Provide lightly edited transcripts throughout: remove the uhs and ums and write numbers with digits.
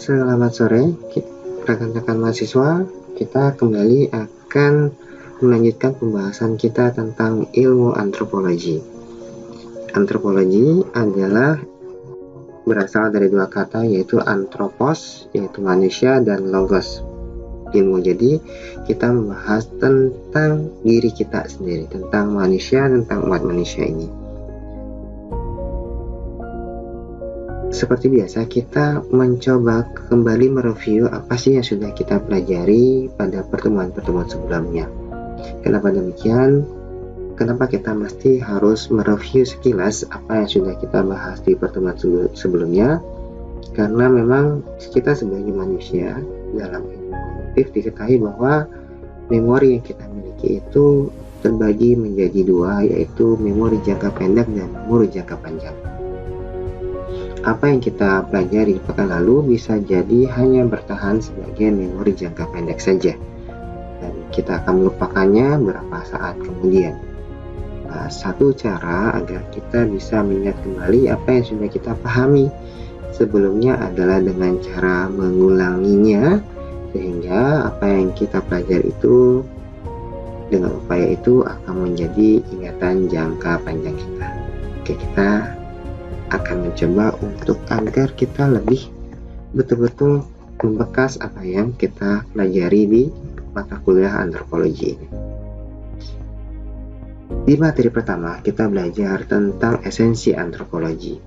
Selamat sore, rekan-rekan mahasiswa. Kita kembali akan melanjutkan pembahasan kita tentang ilmu antropologi. Antropologi adalah berasal dari dua kata, yaitu anthropos, yaitu manusia, dan logos, ilmu. Jadi kita membahas tentang diri kita sendiri, tentang manusia, tentang umat manusia ini. Seperti biasa, kita mencoba kembali mereview apa sih yang sudah kita pelajari pada pertemuan-pertemuan sebelumnya. Kenapa demikian? Kenapa kita mesti harus mereview sekilas apa yang sudah kita bahas di pertemuan sebelumnya? Karena memang kita sebagai manusia dalam ilmu kognitif diketahui bahwa memori yang kita miliki itu terbagi menjadi dua, yaitu memori jangka pendek dan memori jangka panjang. Apa yang kita pelajari pekan lalu bisa jadi hanya bertahan sebagai memori jangka pendek saja, dan kita akan melupakannya beberapa saat kemudian. Satu cara agar kita bisa mengingat kembali apa yang sudah kita pahami sebelumnya adalah dengan cara mengulanginya, sehingga apa yang kita pelajari itu dengan upaya itu akan menjadi ingatan jangka panjang kita. Oke, kita akan mencoba untuk agar kita lebih betul-betul membekas apa yang kita pelajari di mata kuliah antropologi ini. Di materi pertama kita belajar tentang esensi antropologi,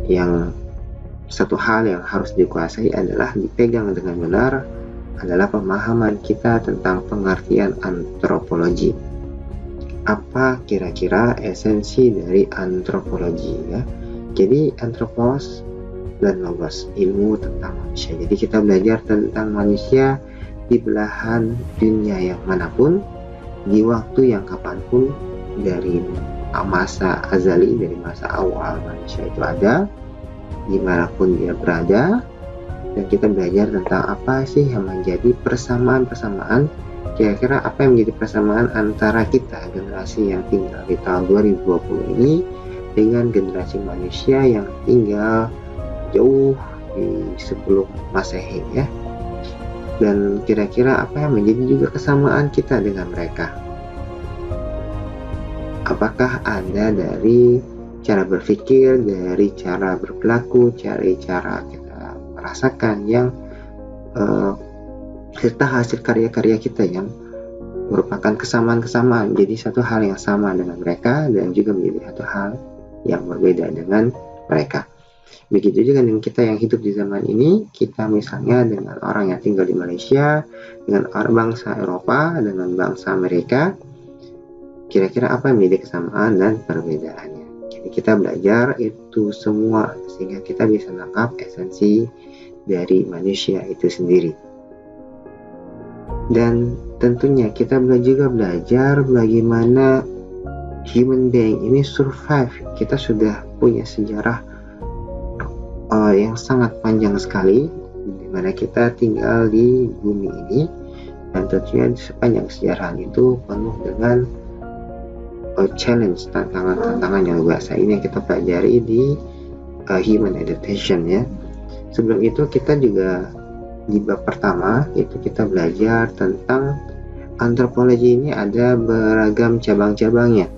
yang satu hal yang harus dikuasai adalah dipegang dengan benar adalah pemahaman kita tentang pengertian antropologi. Apa kira-kira esensi dari antropologi ya? Jadi antropos dan logos, ilmu tentang manusia. Jadi kita belajar tentang manusia di belahan dunia yang manapun, di waktu yang kapanpun, dari masa azali, dari masa awal manusia itu ada, dimanapun dia berada. Dan kita belajar tentang apa sih yang menjadi persamaan-persamaan, kira-kira apa yang menjadi persamaan antara kita, generasi yang tinggal di tahun 2020 ini, dengan generasi manusia yang tinggal jauh di sebelum Masehi ya. Dan kira-kira apa yang menjadi juga kesamaan kita dengan mereka? Apakah ada dari cara berpikir, dari cara berperilaku, dari cara kita merasakan yang serta hasil karya-karya kita yang merupakan kesamaan-kesamaan, jadi satu hal yang sama dengan mereka dan juga menjadi satu hal yang berbeda dengan mereka. Begitu juga dengan kita yang hidup di zaman ini, kita misalnya dengan orang yang tinggal di Malaysia, dengan orang bangsa Eropa, dengan bangsa Amerika, kira-kira apa yang menjadi kesamaan dan perbedaannya. Jadi kita belajar itu semua sehingga kita bisa menangkap esensi dari manusia itu sendiri. Dan tentunya kita juga belajar bagaimana human being ini survive. Kita sudah punya sejarah yang sangat panjang sekali di mana kita tinggal di bumi ini, dan tentunya sepanjang sejarah itu penuh dengan challenge, tantangan yang luar biasa. Ini yang kita pelajari di human adaptation ya. Sebelum itu kita juga di bab pertama itu kita belajar tentang antropologi ini ada beragam cabang-cabangnya.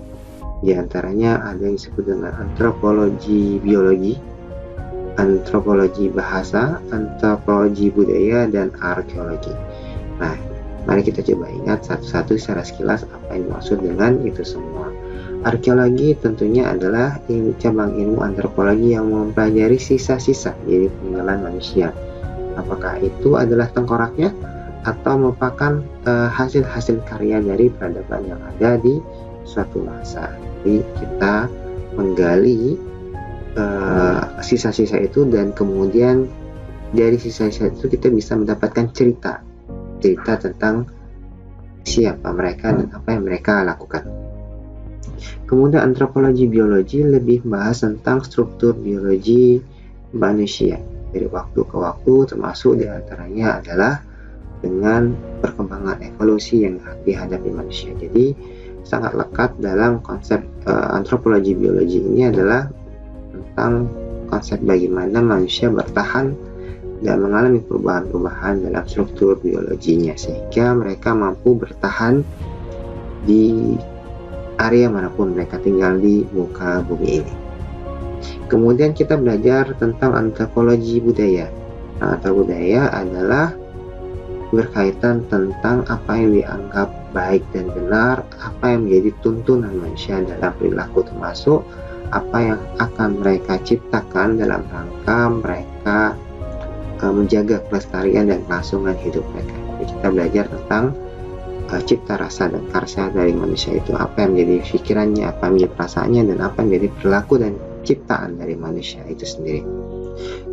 Di antaranya ada yang disebut dengan antropologi biologi, antropologi bahasa, antropologi budaya, dan arkeologi. Nah, mari kita coba ingat satu-satu secara sekilas apa yang dimaksud dengan itu semua. Arkeologi tentunya adalah cabang ilmu antropologi yang mempelajari sisa-sisa dari peninggalan manusia. Apakah itu adalah tengkoraknya atau merupakan hasil-hasil karya dari peradaban yang ada di suatu masa. Jadi kita menggali sisa-sisa itu, dan kemudian dari sisa-sisa itu kita bisa mendapatkan cerita tentang siapa mereka dan apa yang mereka lakukan. Kemudian antropologi biologi lebih bahas tentang struktur biologi manusia dari waktu ke waktu, termasuk diantaranya adalah dengan perkembangan evolusi yang dihadapi manusia. Jadi sangat lekat dalam konsep antropologi biologi ini adalah tentang konsep bagaimana manusia bertahan dan mengalami perubahan-perubahan dalam struktur biologinya sehingga mereka mampu bertahan di area manapun mereka tinggal di muka bumi ini. Kemudian kita belajar tentang antropologi budaya. Budaya adalah berkaitan tentang apa yang dianggap baik dan benar, apa yang menjadi tuntunan manusia dalam perilaku, termasuk apa yang akan mereka ciptakan dalam rangka mereka menjaga kelestarian dan kelangsungan hidup mereka. Jadi kita belajar tentang cipta rasa dan karsa dari manusia itu, apa yang menjadi pikirannya, apa yang menjadi perasaannya, dan apa yang menjadi perilaku dan ciptaan dari manusia itu sendiri.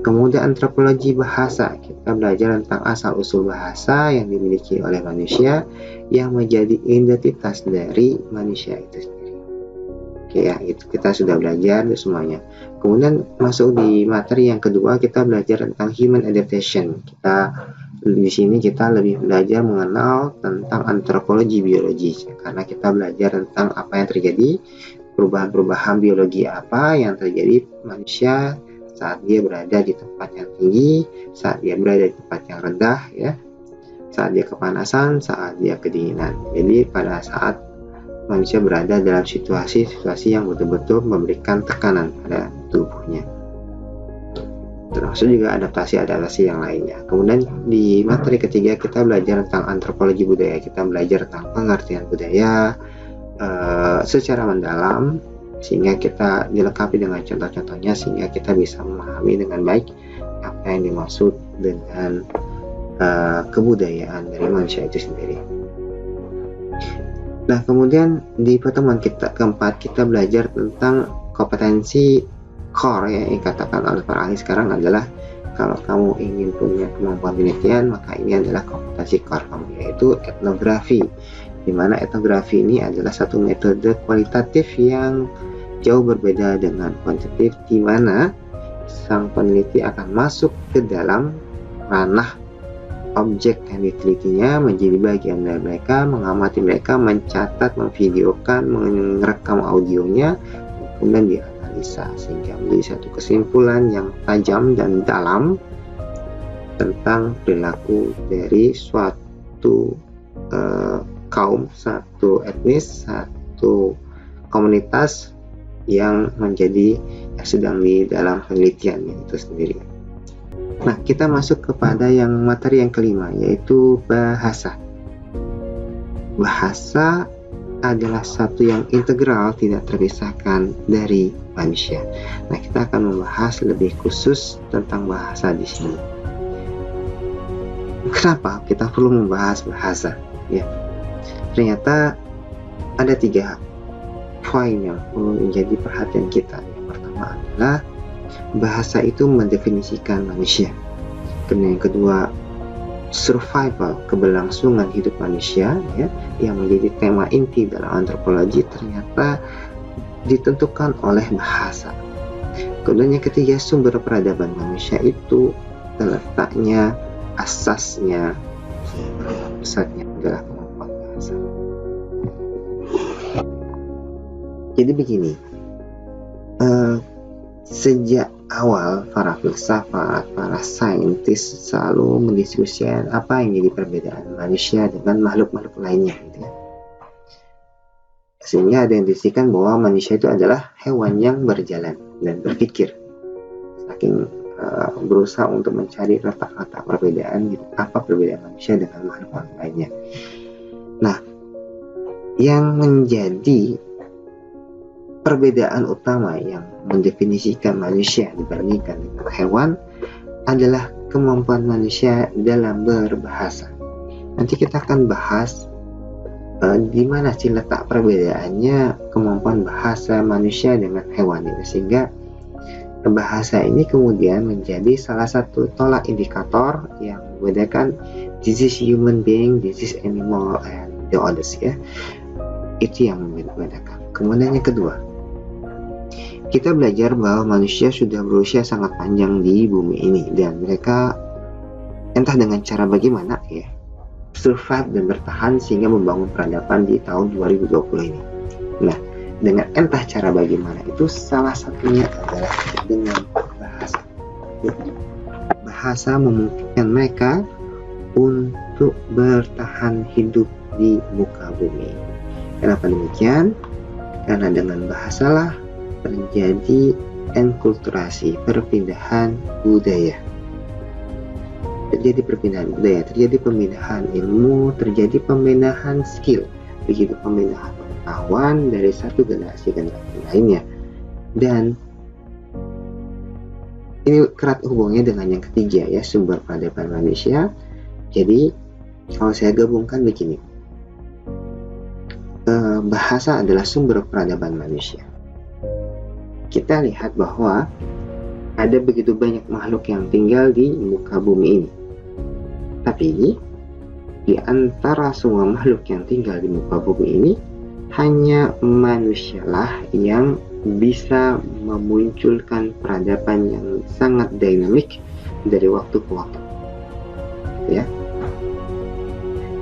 Kemudian antropologi bahasa, kita belajar tentang asal-usul bahasa yang dimiliki oleh manusia yang menjadi identitas dari manusia itu sendiri. Oke ya, itu kita sudah belajar semuanya. Kemudian masuk di materi yang kedua, kita belajar tentang human adaptation. Di sini kita lebih belajar mengenal tentang antropologi biologi, karena kita belajar tentang apa yang terjadi, perubahan-perubahan biologi apa yang terjadi manusia saat dia berada di tempat yang tinggi, saat dia berada di tempat yang rendah, ya, saat dia kepanasan, saat dia kedinginan. Jadi pada saat manusia berada dalam situasi-situasi yang betul-betul memberikan tekanan pada tubuhnya, termasuk juga adaptasi-adaptasi yang lainnya. Kemudian di materi ketiga kita belajar tentang antropologi budaya. Kita belajar tentang pengertian budaya secara mendalam, sehingga kita dilengkapi dengan contoh-contohnya, sehingga kita bisa memahami dengan baik apa yang dimaksud dengan kebudayaan dari manusia itu sendiri. Nah, kemudian di pertemuan kita keempat kita belajar tentang kompetensi core yang dikatakan oleh para ahli sekarang adalah, kalau kamu ingin punya kemampuan penelitian, maka ini adalah kompetensi core kamu, yaitu etnografi, di mana etnografi ini adalah satu metode kualitatif yang jauh berbeda dengan kuantitatif, di mana sang peneliti akan masuk ke dalam ranah objek yang ditelitinya, menjadi bagian dari mereka, mengamati mereka, mencatat, memvideokan, merekam audionya, kemudian dianalisa sehingga menjadi satu kesimpulan yang tajam dan dalam tentang perilaku dari suatu kaum, satu etnis, satu komunitas yang sedang di dalam penelitian itu sendiri. Nah, kita masuk kepada yang materi yang kelima, yaitu bahasa. Bahasa adalah satu yang integral, tidak terpisahkan dari manusia. Nah, kita akan membahas lebih khusus tentang bahasa di sini. Kenapa kita perlu membahas bahasa? Ya, ternyata ada 3 poin yang perlu menjadi perhatian kita. Yang pertama adalah bahasa itu mendefinisikan manusia. Kemudian yang kedua, survival, keberlangsungan hidup manusia, ya, yang menjadi tema inti dalam antropologi, ternyata ditentukan oleh bahasa. Kemudian yang ketiga, sumber peradaban manusia itu terletaknya, asasnya, pusatnya adalah kemampuan bahasa. Jadi begini, sejak awal para filsafat, para saintis selalu mendiskusikan apa yang jadi perbedaan manusia dengan makhluk-makhluk lainnya, gitu ya. Sehingga ada yang didiskusikan bahwa manusia itu adalah hewan yang berjalan dan berpikir. Saking berusaha untuk mencari letak-letak perbedaan, gitu, apa perbedaan manusia dengan makhluk lainnya. Nah, yang menjadi perbedaan utama yang mendefinisikan manusia dibandingkan dengan hewan adalah kemampuan manusia dalam berbahasa. Nanti kita akan bahas di mana sih letak perbedaannya kemampuan bahasa manusia dengan hewan itu, sehingga bahasa ini kemudian menjadi salah satu tolak indikator yang membedakan this is human being, this is animal, and the others, ya. Itu yang membedakan. Kemudian yang kedua, kita belajar bahwa manusia sudah berusia sangat panjang di bumi ini, dan mereka entah dengan cara bagaimana, ya, survive dan bertahan sehingga membangun peradaban di tahun 2020 ini. Nah, dengan entah cara bagaimana itu salah satunya adalah dengan bahasa. bahasa memungkinkan mereka untuk bertahan hidup di muka bumi. Kenapa demikian? Karena dengan bahasalah terjadi enkulturasi, perpindahan budaya. Terjadi perpindahan budaya, terjadi pemindahan ilmu, terjadi pemindahan skill, begitu pemindahan pengetahuan dari satu generasi ke generasi lainnya. Dan ini erat hubungannya dengan yang ketiga ya, sumber peradaban manusia. Jadi kalau saya gabungkan begini, bahasa adalah sumber peradaban manusia. Kita lihat bahwa ada begitu banyak makhluk yang tinggal di muka bumi ini. Tapi di antara semua makhluk yang tinggal di muka bumi ini, hanya manusialah yang bisa memunculkan peradaban yang sangat dinamik dari waktu ke waktu. Ya.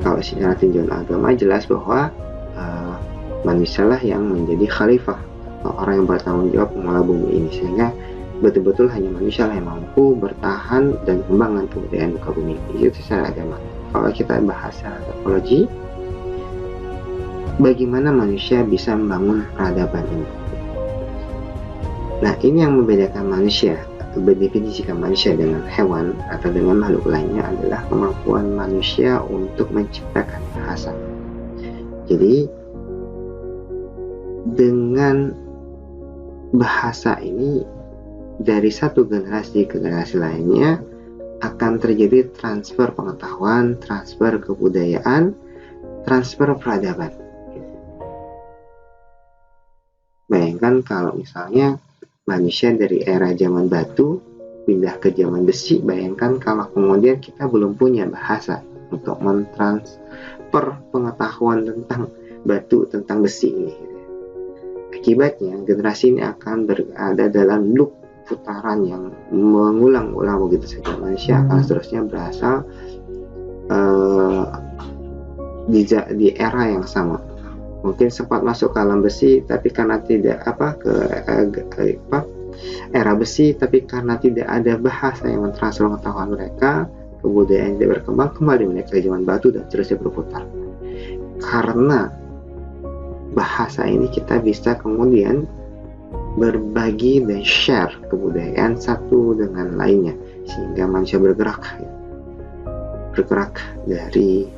Kalau secara tinjauan agama jelas bahwa manusialah yang menjadi khalifah atau orang yang bertanggung jawab mengelola bumi ini, sehingga betul-betul hanya manusia yang mampu bertahan dan mengembangkan kebudayaan muka bumi. Itu secara agama. Kalau kita bahas secara teknologi, bagaimana manusia bisa membangun peradaban ini? Nah, ini yang membedakan manusia atau mendefinisikan manusia dengan hewan atau dengan makhluk lainnya adalah kemampuan manusia untuk menciptakan bahasa. Jadi, dengan bahasa ini dari satu generasi ke generasi lainnya akan terjadi transfer pengetahuan, transfer kebudayaan, transfer peradaban. Bayangkan kalau misalnya manusia dari era zaman batu pindah ke zaman besi, bayangkan kalau kemudian kita belum punya bahasa untuk mentransfer pengetahuan tentang batu, tentang besi ini. Akibatnya generasi ini akan berada dalam loop putaran yang mengulang-ulang begitu saja. Manusia akan seterusnya berasal di era yang sama. Mungkin sempat masuk ke alam besi, tapi karena tidak era besi, tapi karena tidak ada bahasa yang mentransfer pengetahuan mereka, kebudayaan tidak berkembang, kembali mereka ke zaman batu dan terusnya berputar. Karena bahasa ini kita bisa kemudian berbagi dan share kebudayaan satu dengan lainnya, sehingga manusia bergerak dari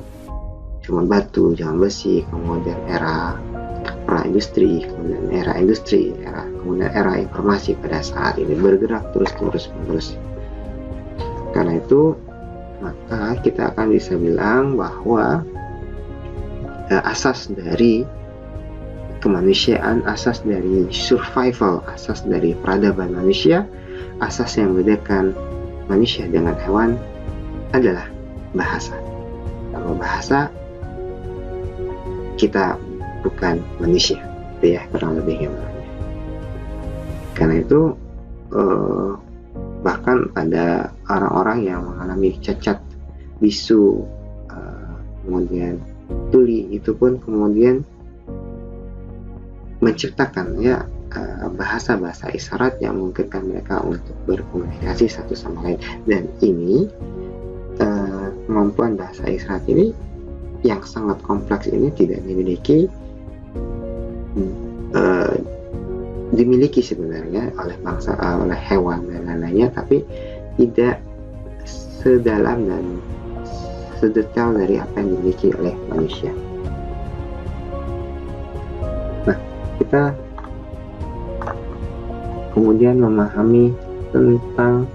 zaman batu, zaman besi, kemudian era pra-industri, kemudian era industri, kemudian era informasi pada saat ini bergerak terus-menerus. Karena itu maka kita akan bisa bilang bahwa asas dari kemanusiaan, asas dari survival, asas dari peradaban manusia, asas yang membedakan manusia dengan hewan adalah bahasa. Kalau bahasa, kita bukan manusia, itu ya kurang lebihnya. Karena itu bahkan ada orang-orang yang mengalami cacat, bisu, kemudian tuli, itu pun kemudian menciptakan bahasa-bahasa isyarat yang memungkinkan mereka untuk berkomunikasi satu sama lain. Dan ini kemampuan bahasa isyarat ini yang sangat kompleks ini tidak dimiliki sebenarnya oleh oleh hewan dan lain-lainnya, tapi tidak sedalam dan sedetail dari apa yang dimiliki oleh manusia. Kita kemudian memahami tentang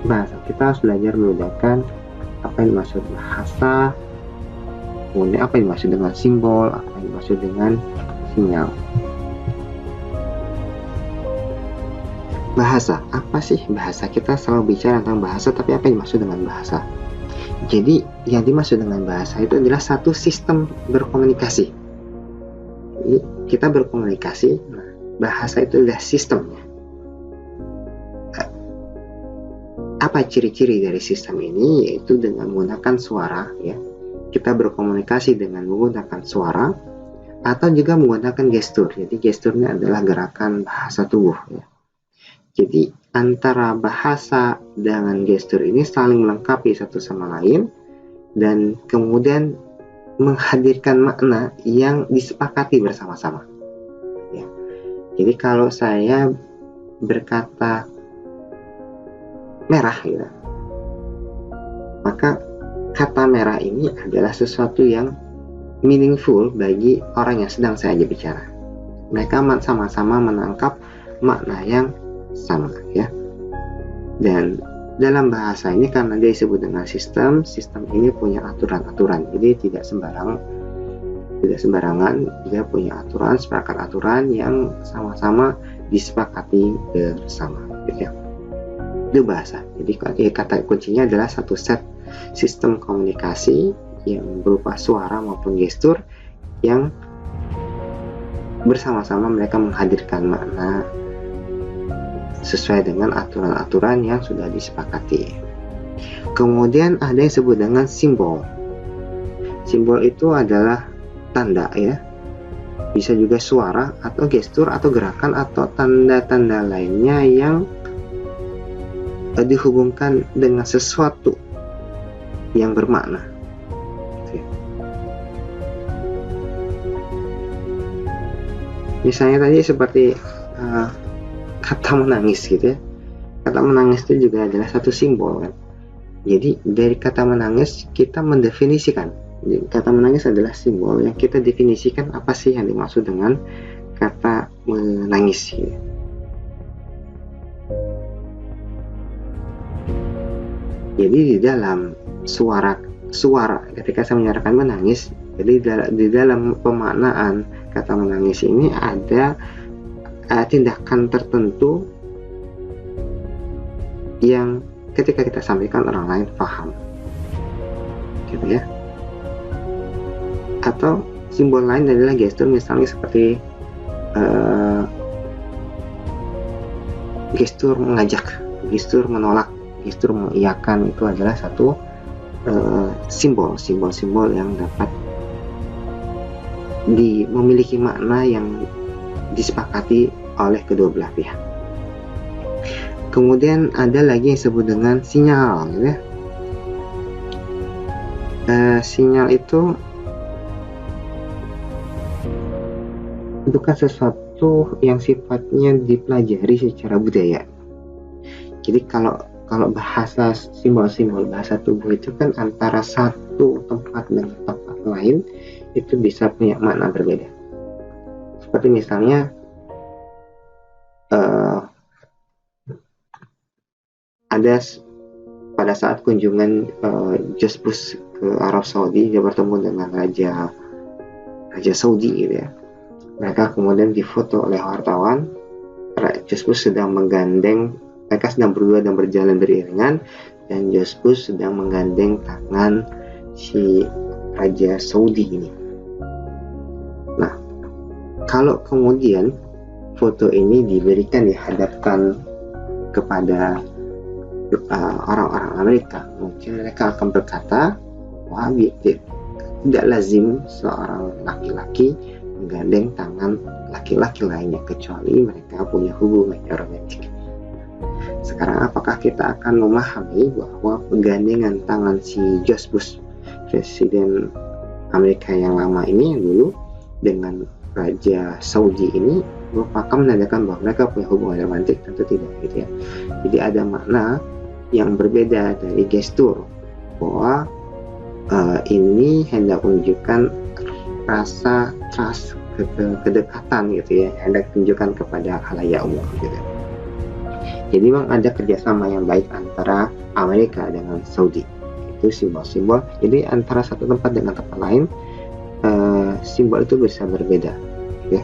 bahasa. Kita harus belajar membedakan apa yang dimaksud bahasa, kemudian apa yang dimaksud dengan simbol, apa yang dimaksud dengan sinyal. Bahasa, apa sih bahasa? Kita selalu bicara tentang bahasa, tapi apa yang dimaksud dengan bahasa? Jadi yang dimaksud dengan bahasa itu adalah satu sistem berkomunikasi. Jadi kita berkomunikasi, bahasa itu adalah sistemnya. Apa ciri-ciri dari sistem ini? Yaitu dengan menggunakan suara, ya. Kita berkomunikasi dengan menggunakan suara atau juga menggunakan gestur. Jadi gesturnya adalah gerakan bahasa tubuh, ya. Jadi antara bahasa dengan gestur ini saling melengkapi satu sama lain dan kemudian menghadirkan makna yang disepakati bersama-sama. Ya. Jadi kalau saya berkata merah, gitu, maka kata merah ini adalah sesuatu yang meaningful bagi orang yang sedang saya ajak bicara. Mereka sama-sama menangkap makna yang sama, ya. Dan dalam bahasa ini karena dia disebut dengan sistem ini punya aturan-aturan. Jadi tidak sembarangan, dia punya aturan, sepakat aturan yang sama-sama disepakati bersama, gitu ya. Itu bahasa. Jadi kata kuncinya adalah satu set sistem komunikasi yang berupa suara maupun gestur yang bersama-sama mereka menghadirkan makna sesuai dengan aturan-aturan yang sudah disepakati. Kemudian ada yang disebut dengan simbol. Simbol itu adalah tanda, ya. Bisa juga suara atau gestur atau gerakan atau tanda-tanda lainnya yang dihubungkan dengan sesuatu yang bermakna. Misalnya tadi seperti kata menangis, gitu ya. Kata menangis itu juga adalah satu simbol, kan. Jadi dari kata menangis kita mendefinisikan. Jadi, kata menangis adalah simbol yang kita definisikan apa sih yang dimaksud dengan kata menangis, gitu. Jadi di dalam suara ketika saya menyatakan menangis, jadi di dalam pemaknaan kata menangis ini ada tindakan tertentu yang ketika kita sampaikan orang lain paham, gitu ya. Atau simbol lain adalah gestur, misalnya seperti gestur mengajak, gestur menolak, gestur mengiyakan. Itu adalah satu simbol yang dapat memiliki makna yang disepakati oleh kedua belah pihak. Kemudian ada lagi yang disebut dengan sinyal, gitu ya. Sinyal itu bukan sesuatu yang sifatnya dipelajari secara budaya. Jadi kalau bahasa simbol-simbol bahasa tubuh itu kan antara satu tempat dengan tempat lain itu bisa punya makna berbeda. Seperti misalnya ada pada saat kunjungan George Bush ke Arab Saudi, dia bertemu dengan Raja Saudi, gitu ya. Mereka kemudian difoto oleh wartawan. George Bush sedang mereka sedang berdua dan berjalan beriringan, dan George Bush sedang menggandeng tangan si Raja Saudi ini. Nah, kalau kemudian foto ini dihadapkan kepada orang-orang Amerika, mungkin mereka akan berkata, wah, tidak lazim seorang laki-laki menggandeng tangan laki-laki lainnya kecuali mereka punya hubungan romantik. Sekarang apakah kita akan memahami bahwa penggandengan tangan si George Bush, presiden Amerika yang lama ini, yang dulu, dengan Raja Saudi ini merupakan menandakan bahwa mereka punya hubungan romantik? Tentu tidak, gitu ya. Jadi ada makna yang berbeda dari gestur, bahwa ini hendak menunjukkan rasa trust, kedekatan, gitu ya, hendak tunjukkan kepada khalayak umum, gitu. Jadi memang ada kerjasama yang baik antara Amerika dengan Saudi. Itu simbol-simbol. Jadi antara satu tempat dengan tempat lain, simbol itu bisa berbeda, ya.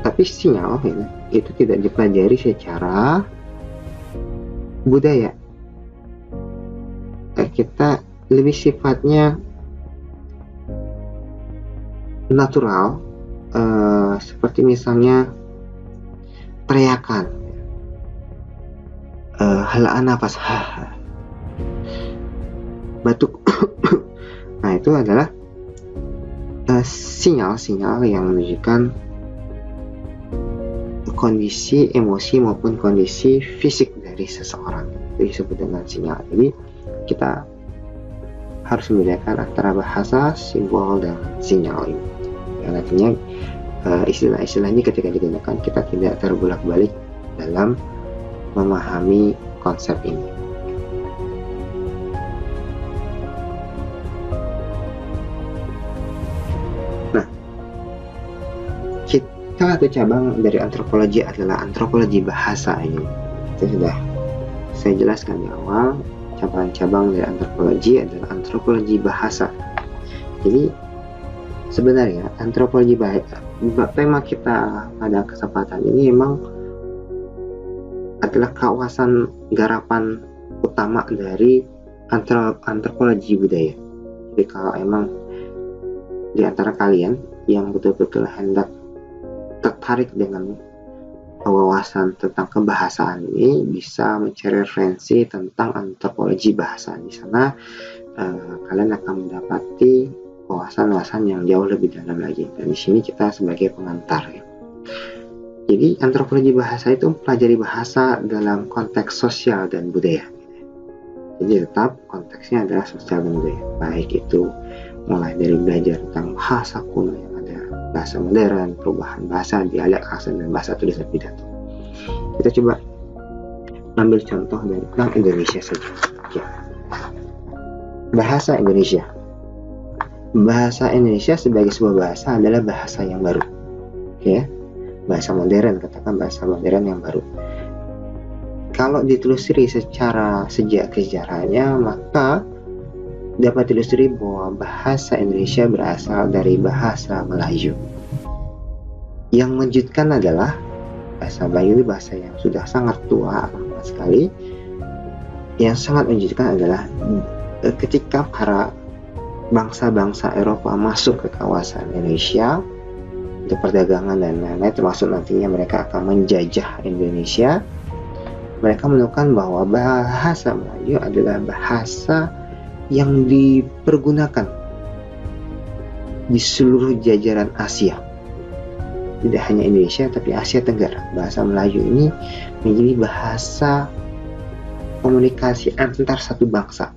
Tapi sinyal, ya, itu tidak dipelajari secara budaya. Kita lebih sifatnya natural, seperti misalnya teriakan, helaan nafas, batuk. Nah, itu adalah sinyal-sinyal yang menunjukkan kondisi emosi maupun kondisi fisik dari seseorang. disebut dengan sinyal. Jadi kita harus membedakan antara bahasa, simbol, dan sinyal ini. Yang artinya istilah-istilah ini ketika digunakan kita tidak terbolak-balik dalam memahami konsep ini. Nah, salah satu cabang dari antropologi adalah antropologi bahasa ini. Itu sudah saya jelaskan di awal. Cabang-cabang dari antropologi adalah antropologi bahasa. Jadi sebenarnya antropologi bahasa, tema kita pada kesempatan ini memang adalah kawasan garapan utama dari antropologi budaya. Jadi kalau emang di antara kalian yang betul-betul hendak tertarik dengan wawasan tentang kebahasaan ini, bisa mencari referensi tentang antropologi bahasa. Di sana kalian akan mendapati wawasan-wawasan yang jauh lebih dalam lagi. Dan di sini kita sebagai pengantar ya. Jadi antropologi bahasa itu mempelajari bahasa dalam konteks sosial dan budaya. Jadi tetap konteksnya adalah sosial dan budaya. Baik itu mulai dari belajar tentang bahasa kuno yang ada, bahasa modern, perubahan bahasa, dialek, aksen, dan bahasa tulisan pidato. Kita coba ambil contoh dari tentang Indonesia saja. Ya. Bahasa Indonesia. Bahasa Indonesia sebagai sebuah bahasa adalah bahasa yang baru. Ya. Bahasa modern, katakan bahasa modern yang baru. Kalau ditelusuri secara sejarahnya, maka dapat ditelusuri bahwa bahasa Indonesia berasal dari bahasa Melayu. Yang mengejutkan adalah bahasa Melayu ini bahasa yang sudah sangat tua sekali. Yang sangat mengejutkan adalah ketika para bangsa-bangsa Eropa masuk ke kawasan Indonesia untuk perdagangan dan lain-lain, termasuk nantinya mereka akan menjajah Indonesia, mereka menemukan bahwa bahasa Melayu adalah bahasa yang dipergunakan di seluruh jajaran Asia. Tidak hanya Indonesia, tapi Asia Tenggara. Bahasa Melayu ini menjadi bahasa komunikasi antar satu bangsa,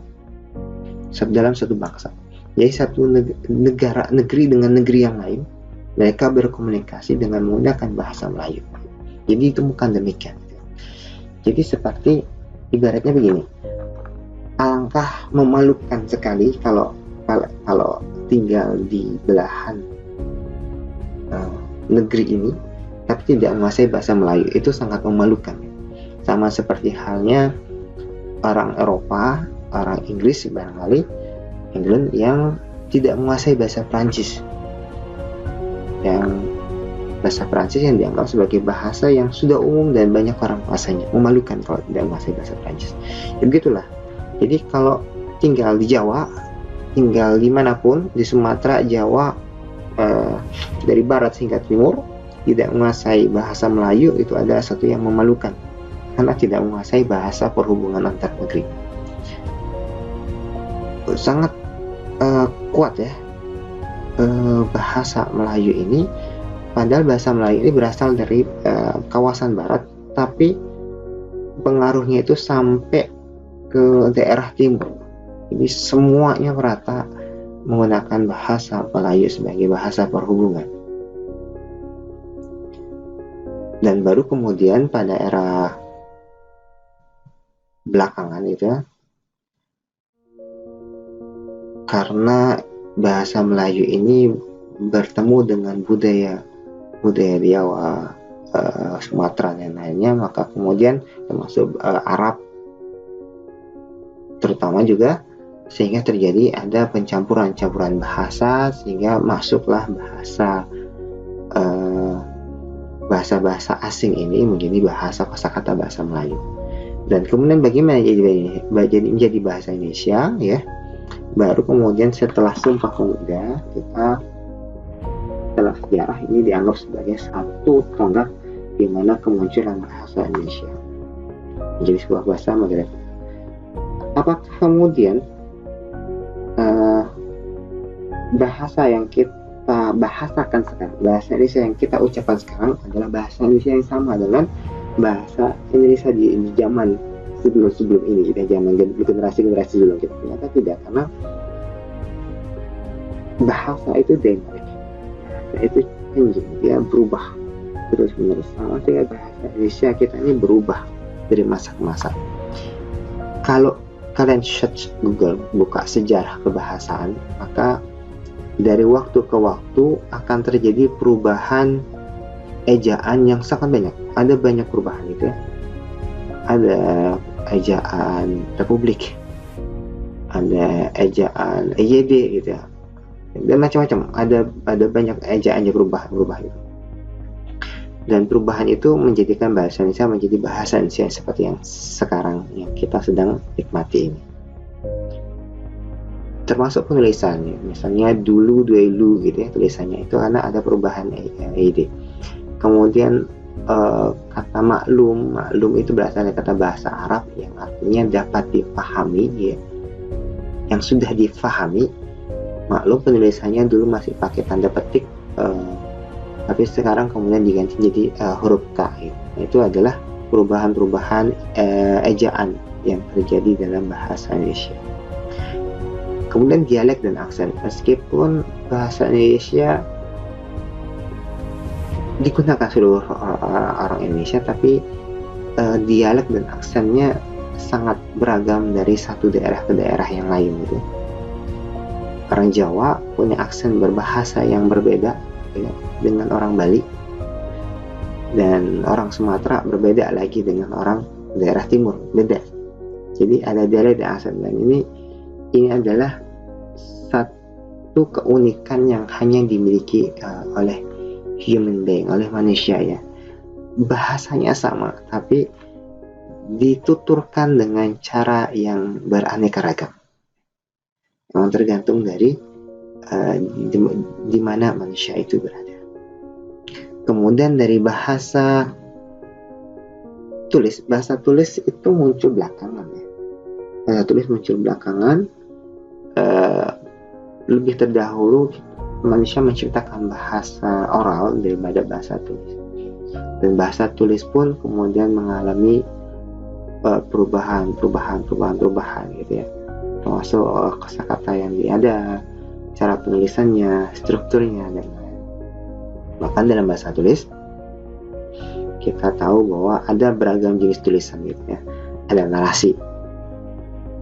dalam satu bangsa. Jadi satu negeri dengan negeri yang lain, mereka berkomunikasi dengan menggunakan bahasa Melayu. Jadi itu bukan demikian. Jadi seperti ibaratnya begini, alangkah memalukan sekali kalau tinggal di belahan negeri ini tapi tidak menguasai bahasa Melayu. Itu sangat memalukan. Sama seperti halnya orang Eropa, orang Inggris barangkali, England, yang tidak menguasai bahasa Prancis. Yang bahasa Prancis yang dianggap sebagai bahasa yang sudah umum dan banyak orang menguasainya. Memalukan kalau tidak menguasai bahasa Prancis. Ya begitulah. Jadi kalau tinggal di Jawa, tinggal dimanapun, di Sumatera, Jawa, dari barat hingga timur, tidak menguasai bahasa Melayu, itu adalah satu yang memalukan. Karena tidak menguasai bahasa perhubungan antar negeri. Sangat kuat ya bahasa Melayu ini. Padahal bahasa Melayu ini berasal dari kawasan barat, tapi pengaruhnya itu sampai ke daerah timur. Jadi semuanya merata menggunakan bahasa Melayu sebagai bahasa perhubungan. Dan baru kemudian pada era belakangan itu, karena bahasa Melayu ini bertemu dengan budaya Jawa, Sumatera dan lainnya, maka kemudian termasuk Arab terutama juga, sehingga terjadi ada pencampuran bahasa, sehingga masuklah bahasa asing ini menjadi kosakata bahasa Melayu. Dan kemudian bagaimana menjadi bahasa Indonesia ya? Baru kemudian setelah Sumpah Pemuda, setelah sejarah ini dianggap sebagai satu tonggak di mana kemunculan bahasa Indonesia menjadi sebuah bahasa modern. Apakah kemudian bahasa yang kita bahasakan sekarang, bahasa Indonesia yang kita ucapkan sekarang adalah bahasa Indonesia yang sama dengan bahasa Indonesia di zaman sebelum ini kita zaman generasi sebelum kita, ternyata tidak, karena bahasa itu dynamic, bahasa itu changing, dia berubah terus menerus, sama sehingga bahasa Indonesia kita ini berubah dari masa ke masa. Kalau kalian search Google, buka sejarah kebahasaan, maka dari waktu ke waktu akan terjadi perubahan ejaan yang sangat banyak. Ada banyak perubahan gitu ya. Ada ejaan Republik, ada ejaan EYD gitu ya, dan macam-macam. Ada banyak ejaan yang berubah gitu. Dan perubahan itu menjadikan bahasa Indonesia menjadi bahasa Indonesia seperti yang sekarang yang kita sedang nikmati ini. Termasuk penulisannya, misalnya dulu gitu ya, tulisannya itu karena ada perubahan EYD. Kemudian kata maklum itu berasal dari kata bahasa Arab yang artinya dapat dipahami ya. Yang sudah difahami. Maklum penulisannya dulu masih pakai tanda petik, tapi sekarang kemudian diganti jadi huruf K ya. Itu adalah perubahan ejaan yang terjadi dalam bahasa Indonesia. Kemudian dialek dan aksen, meskipun bahasa Indonesia digunakan seluruh orang Indonesia, tapi dialek dan aksennya sangat beragam dari satu daerah ke daerah yang lain gitu. Orang Jawa punya aksen berbahasa yang berbeda ya, dengan orang Bali, dan orang Sumatera berbeda lagi dengan orang daerah timur, beda. Jadi ada dialek dan aksen, dan ini adalah satu keunikan yang hanya dimiliki oleh human being, oleh manusia ya. Bahasanya sama, tapi dituturkan dengan cara yang beraneka ragam. Memang tergantung dari di mana manusia itu berada. Kemudian dari bahasa tulis itu muncul belakangan ya. Bahasa tulis muncul belakangan. Lebih terdahulu manusia menciptakan bahasa oral daripada bahasa tulis, dan bahasa tulis pun kemudian mengalami perubahan gitu ya, termasuk kosakata yang ada, cara penulisannya, strukturnya, dan lain-lain. Bahkan dalam bahasa tulis kita tahu bahwa ada beragam jenis tulisan gitu ya. Ada narasi,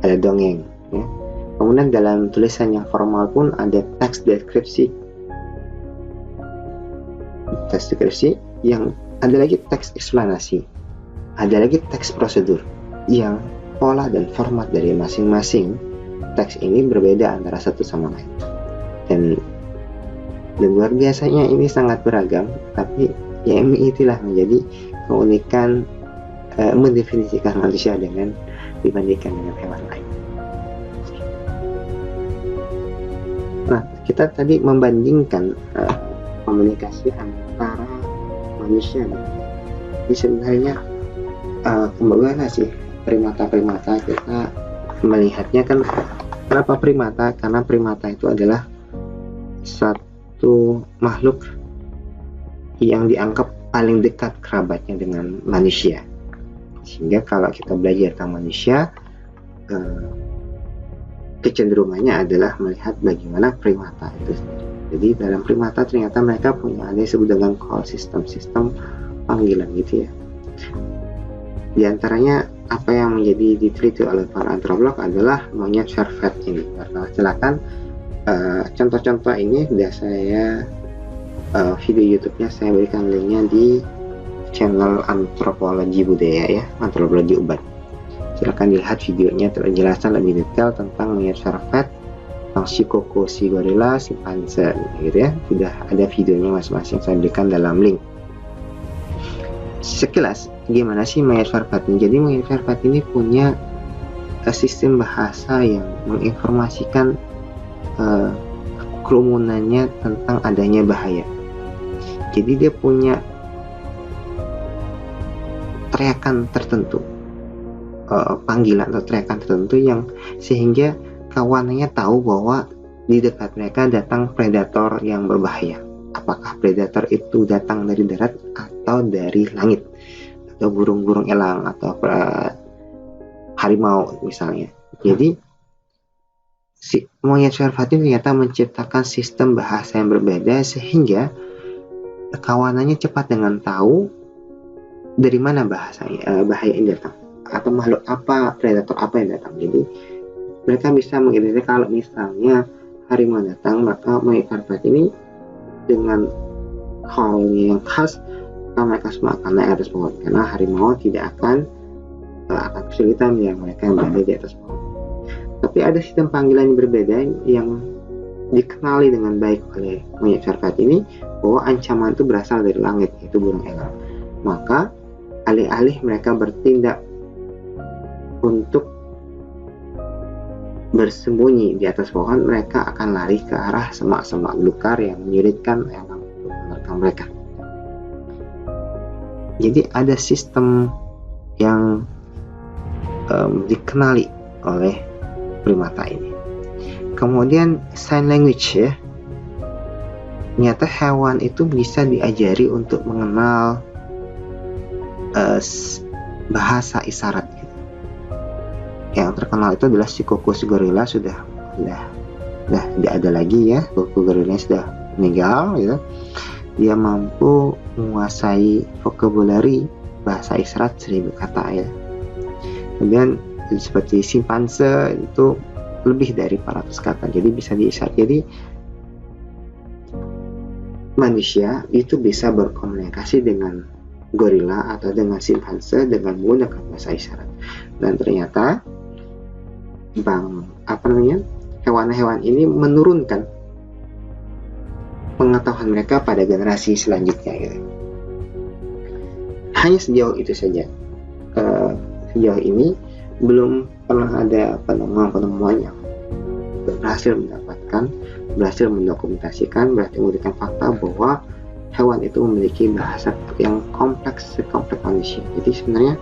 ada dongeng ya. Kemudian dalam tulisan yang formal pun ada teks deskripsi, yang ada lagi teks eksplanasi, ada lagi teks prosedur, yang pola dan format dari masing-masing teks ini berbeda antara satu sama lain. Dan luar biasanya ini sangat beragam, tapi ya itulah menjadi keunikan mendefinisikan manusia dibandingkan dengan hewan lain. Nah, kita tadi membandingkan komunikasi antara manusia dan ini sebenarnya kembali sih primata kita melihatnya kan. Kenapa primata? Karena primata itu adalah satu makhluk yang dianggap paling dekat kerabatnya dengan manusia, sehingga kalau kita belajar tentang manusia kecenderungannya adalah melihat bagaimana primata itu sendiri. Jadi dalam primata ternyata mereka punya ada yang disebut dengan call sistem panggilan gitu ya. Di antaranya apa yang menjadi diteliti oleh para antropolog adalah monyet vervet ini. Silakan contoh-contoh ini sudah saya video YouTube-nya saya berikan linknya di channel Antropologi Budaya ya, Antropologi Uban. Silakan dilihat videonya, penjelasan lebih detail tentang monyet vervet, tentang si koko, si gorila, si panzer gitu ya. Sudah ada videonya masing-masing saya berikan dalam link. Sekilas gimana sih monyet vervet ini? Jadi monyet vervet ini punya sistem bahasa yang menginformasikan kerumunannya tentang adanya bahaya. Jadi dia punya teriakan tertentu, panggilan atau teriakan tertentu yang sehingga kawanannya tahu bahwa di dekat mereka datang predator yang berbahaya. Apakah predator itu datang dari darat atau dari langit, atau burung-burung elang, atau harimau misalnya. Jadi si monyet Servatin ternyata menciptakan sistem bahasa yang berbeda sehingga kawanannya cepat dengan tahu dari mana bahaya ini datang atau makhluk apa, predator apa yang datang. Jadi mereka bisa mengidentifikasi kalau misalnya harimau datang, maka monyet Servat ini dengan halnya yang khas mereka semua akan naik atas pohon karena harimau tidak akan kesulitan yang mereka yang berada di atas pohon. Tapi ada sistem panggilan yang berbeda yang dikenali dengan baik oleh monyet Servat ini bahwa ancaman itu berasal dari langit, yaitu burung elang. Maka alih-alih mereka bertindak untuk bersembunyi di atas pohon, mereka akan lari ke arah semak-semak belukar yang menyulitkan elang untuk menerkam mereka. Jadi ada sistem yang dikenali oleh primata ini. Kemudian sign language ya. Ternyata hewan itu bisa diajari untuk mengenal bahasa isyarat. Yang terkenal itu adalah si Kokos gorila sudah tidak ada lagi ya. Kokos gorila sudah meninggal gitu. Dia mampu menguasai vocabulary bahasa isyarat 1000 kata ya. Kemudian seperti simpanse itu lebih dari 400 kata, jadi bisa diisyarat. Jadi manusia itu bisa berkomunikasi dengan gorila atau dengan simpanse dengan menggunakan bahasa isyarat. Dan ternyata hewan-hewan ini menurunkan pengetahuan mereka pada generasi selanjutnya gitu. Hanya sejauh itu saja. Sejauh ini belum pernah ada penemuan yang berhasil mendokumentasikan, berarti memberikan fakta bahwa hewan itu memiliki bahasa yang kompleks manusia. Jadi sebenarnya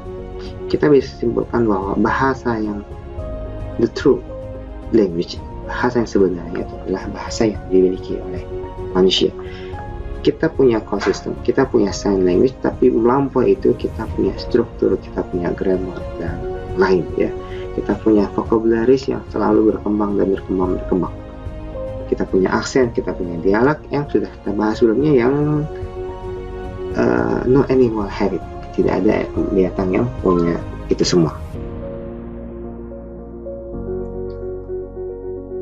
kita bisa simpulkan bahwa bahasa yang the true language, bahasa yang sebenarnya itu adalah bahasa yang dimiliki oleh manusia. Kita punya konsisten, kita punya sign language, tapi melampaui itu kita punya struktur, kita punya grammar dan lain ya. Kita punya vocabularies yang selalu berkembang. Kita punya aksen, kita punya dialek yang sudah kita bahas sebelumnya yang no animal have it. Tidak ada binatang yang punya itu semua.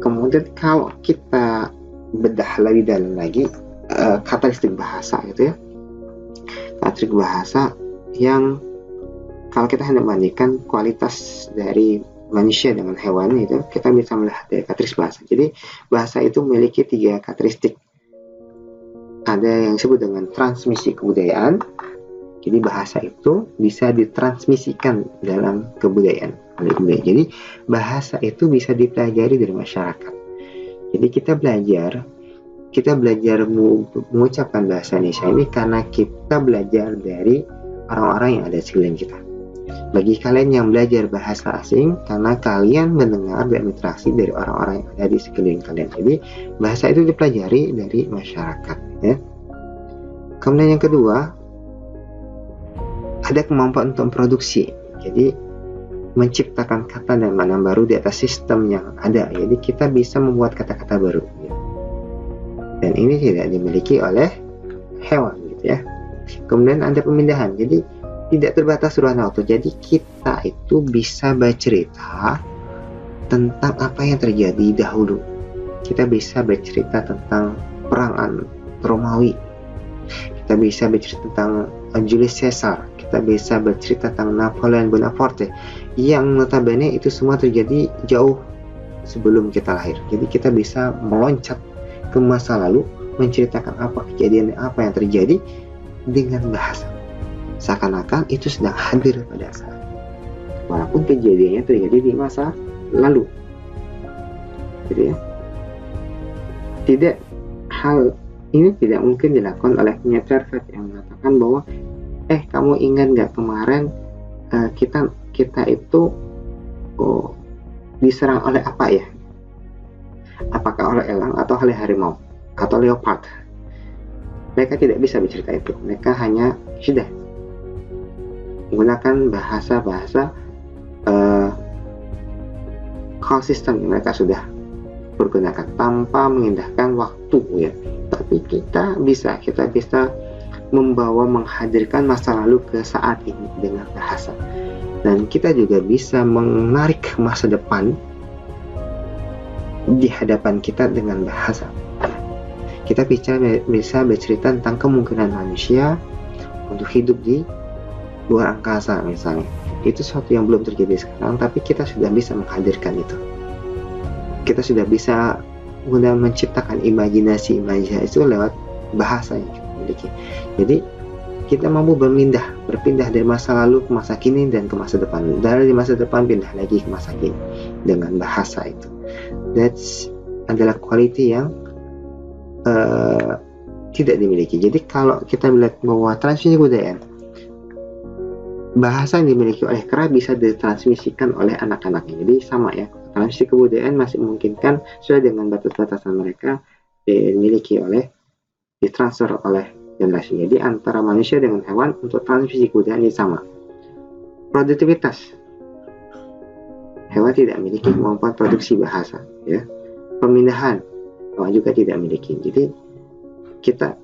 Kemudian kalau kita bedah lebih dalam lagi karakteristik bahasa gitu ya. Karakteristik bahasa yang kalau kita hendak membandingkan kualitas dari manusia dengan hewan itu, kita bisa melihat dari karakteristik bahasa. Jadi bahasa itu memiliki 3 karakteristik. Ada yang disebut dengan transmisi kebudayaan. Jadi bahasa itu bisa ditransmisikan dalam kebudayaan. Jadi bahasa itu bisa dipelajari dari masyarakat. Jadi kita belajar mengucapkan bahasa Indonesia ini karena kita belajar dari orang-orang yang ada di sekeliling kita. Bagi kalian yang belajar bahasa asing, karena kalian mendengar dan berinteraksi dari orang-orang yang ada di sekeliling kalian. Jadi bahasa itu dipelajari dari masyarakat ya. Kemudian yang kedua, ada kemampuan untuk produksi. Jadi menciptakan kata dan makna baru di atas sistem yang ada. Jadi kita bisa membuat kata-kata baru ya. Dan ini tidak dimiliki oleh hewan gitu ya. Kemudian ada pemindahan. Jadi tidak terbatas ruang waktu. Jadi kita itu bisa bercerita tentang apa yang terjadi dahulu. Kita bisa bercerita tentang perang Romawi. Kita bisa bercerita tentang Julius Caesar. Kita bisa bercerita tentang Napoleon Bonaparte. Yang notabene itu semua terjadi jauh sebelum kita lahir. Jadi kita bisa meloncat ke masa lalu, menceritakan apa kejadian apa yang terjadi dengan bahasa. Seakan-akan itu sedang hadir pada saat walaupun kejadiannya terjadi di masa lalu gitu ya. Hal ini tidak mungkin dilakukan oleh monyet Servat yang mengatakan bahwa kamu ingat gak kemarin kita itu diserang oleh apa ya, apakah oleh elang atau oleh harimau atau leopard. Mereka tidak bisa bercerita itu. Mereka hanya sudah menggunakan bahasa call system yang mereka sudah pergunakan tanpa mengindahkan waktu ya. Tapi kita bisa menghadirkan masa lalu ke saat ini dengan bahasa. Dan kita juga bisa menarik masa depan di hadapan kita dengan bahasa. Kita bisa bercerita tentang kemungkinan manusia untuk hidup di luar angkasa misalnya. Itu sesuatu yang belum terjadi sekarang, tapi kita sudah bisa menghadirkan itu. Kita sudah bisa menciptakan imajinasi itu lewat bahasa yang kita miliki. Jadi kita mampu berpindah dari masa lalu ke masa kini dan ke masa depan. Dari masa depan pindah lagi ke masa kini dengan bahasa itu. That's adalah quality yang tidak dimiliki. Jadi kalau kita melihat bahwa transmisi kebudayaan, bahasa yang dimiliki oleh kera bisa ditransmisikan oleh anak-anaknya. Jadi sama ya, transmisi kebudayaan masih memungkinkan sesuai dengan batas-batasan mereka ditransfer oleh generasi. Jadi antara manusia dengan hewan untuk transmisi kebudayaan ini sama. Produktivitas, hewan tidak memiliki kemampuan produksi bahasa ya. Pemindahan, hewan juga tidak memiliki. Jadi kita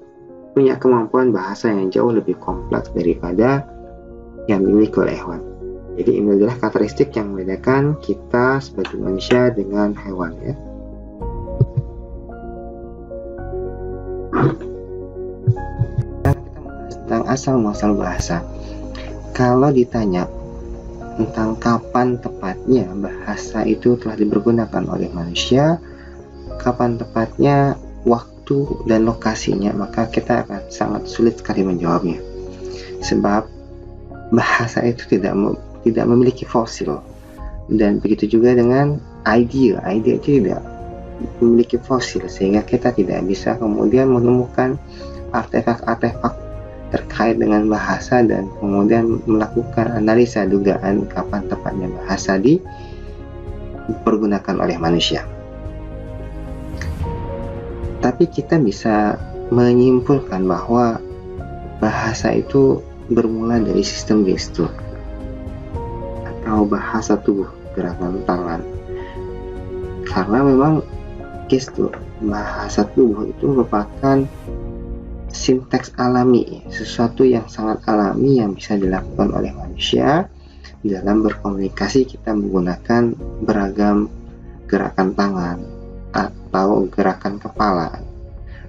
punya kemampuan bahasa yang jauh lebih kompleks daripada yang dimiliki oleh hewan. Jadi ini adalah karakteristik yang membedakan kita sebagai manusia dengan hewan ya. Kita membahas tentang asal-muasal bahasa. Kalau ditanya tentang kapan tepatnya bahasa itu telah dipergunakan oleh manusia, kapan tepatnya waktu dan lokasinya, maka kita akan sangat sulit sekali menjawabnya. Sebab bahasa itu tidak memiliki fosil, dan begitu juga dengan ide itu tidak memiliki fosil, sehingga kita tidak bisa kemudian menemukan artefak-artefak terkait dengan bahasa dan kemudian melakukan analisa dugaan kapan tepatnya bahasa dipergunakan oleh manusia. Tapi kita bisa menyimpulkan bahwa bahasa itu bermula dari sistem gestur atau bahasa tubuh, gerakan tangan. Karena memang gestur, bahasa tubuh itu merupakan sinteks alami, sesuatu yang sangat alami yang bisa dilakukan oleh manusia. Dalam berkomunikasi kita menggunakan beragam gerakan tangan atau gerakan kepala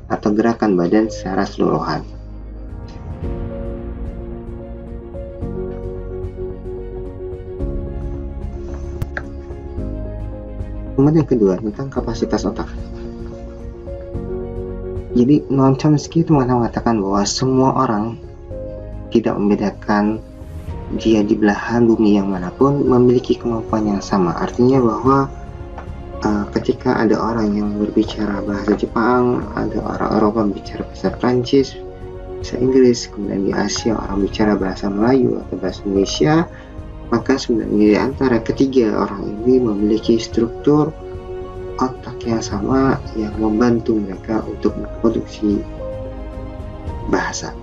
atau gerakan badan secara keseluruhan. Kemudian yang kedua, tentang kapasitas otak. Jadi Noam Chomsky itu mengatakan bahwa semua orang, tidak membedakan dia di belahan bumi yang manapun, memiliki kemampuan yang sama. Artinya bahwa ketika ada orang yang berbicara bahasa Jepang, ada orang Eropa bicara bahasa Prancis, bahasa Inggris, kemudian di Asia orang bicara bahasa Melayu atau bahasa Indonesia, maka sebenarnya di antara ketiga orang ini memiliki struktur otak yang sama yang membantu mereka untuk memproduksi bahasa.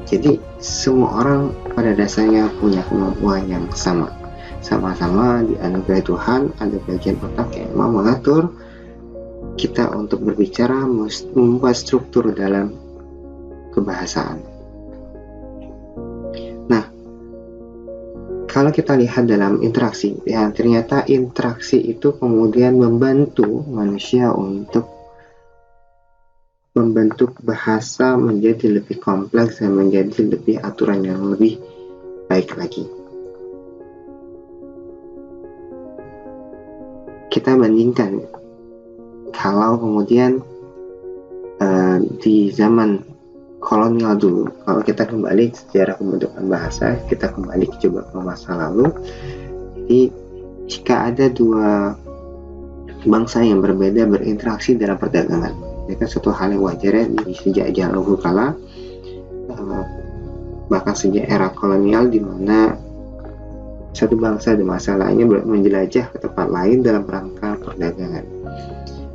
Jadi semua orang pada dasarnya punya kemampuan yang sama. Sama-sama dianugerahi Tuhan, ada bagian otak yang mau mengatur kita untuk berbicara, membuat struktur dalam kebahasaan. Nah, kalau kita lihat dalam interaksi, ya ternyata interaksi itu kemudian membantu manusia untuk membentuk bahasa menjadi lebih kompleks dan menjadi lebih aturan yang lebih baik lagi. Kita bandingkan kalau kemudian di zaman kolonial dulu, kalau kita kembali sejarah pembentukan bahasa, kita kembali coba ke masa lalu. Jadi jika ada dua bangsa yang berbeda berinteraksi dalam perdagangan, ini kan suatu hal yang wajar ya di sejak zaman dahulu kala, bahkan sejak era kolonial, di mana satu bangsa dan bangsa lainnya menjelajah ke tempat lain dalam rangka perdagangan.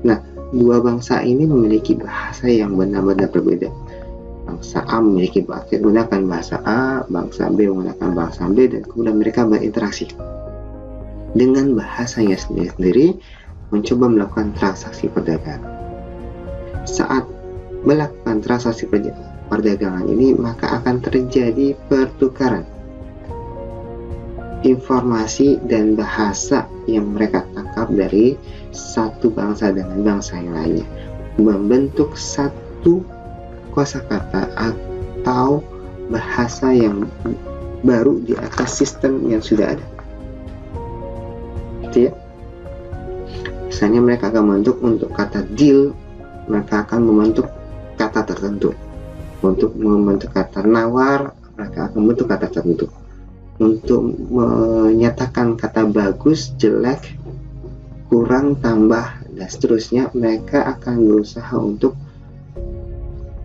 Nah, dua bangsa ini memiliki bahasa yang benar-benar berbeda. Bangsa A menggunakan bahasa A, bangsa B menggunakan bahasa B, dan kemudian mereka berinteraksi. dengan bahasanya sendiri-sendiri mencoba melakukan transaksi perdagangan. Saat melakukan transaksi perdagangan ini, maka akan terjadi pertukaran informasi dan bahasa yang mereka tangkap dari satu bangsa dengan bangsa yang lainnya, membentuk satu kosakata atau bahasa yang baru di atas sistem yang sudah ada. Gitu ya. Misalnya mereka akan membentuk untuk kata deal, mereka akan membentuk kata tertentu. Untuk membentuk kata nawar, mereka akan membentuk kata tertentu. Untuk menyatakan kata bagus, jelek, kurang, tambah, dan seterusnya, mereka akan berusaha untuk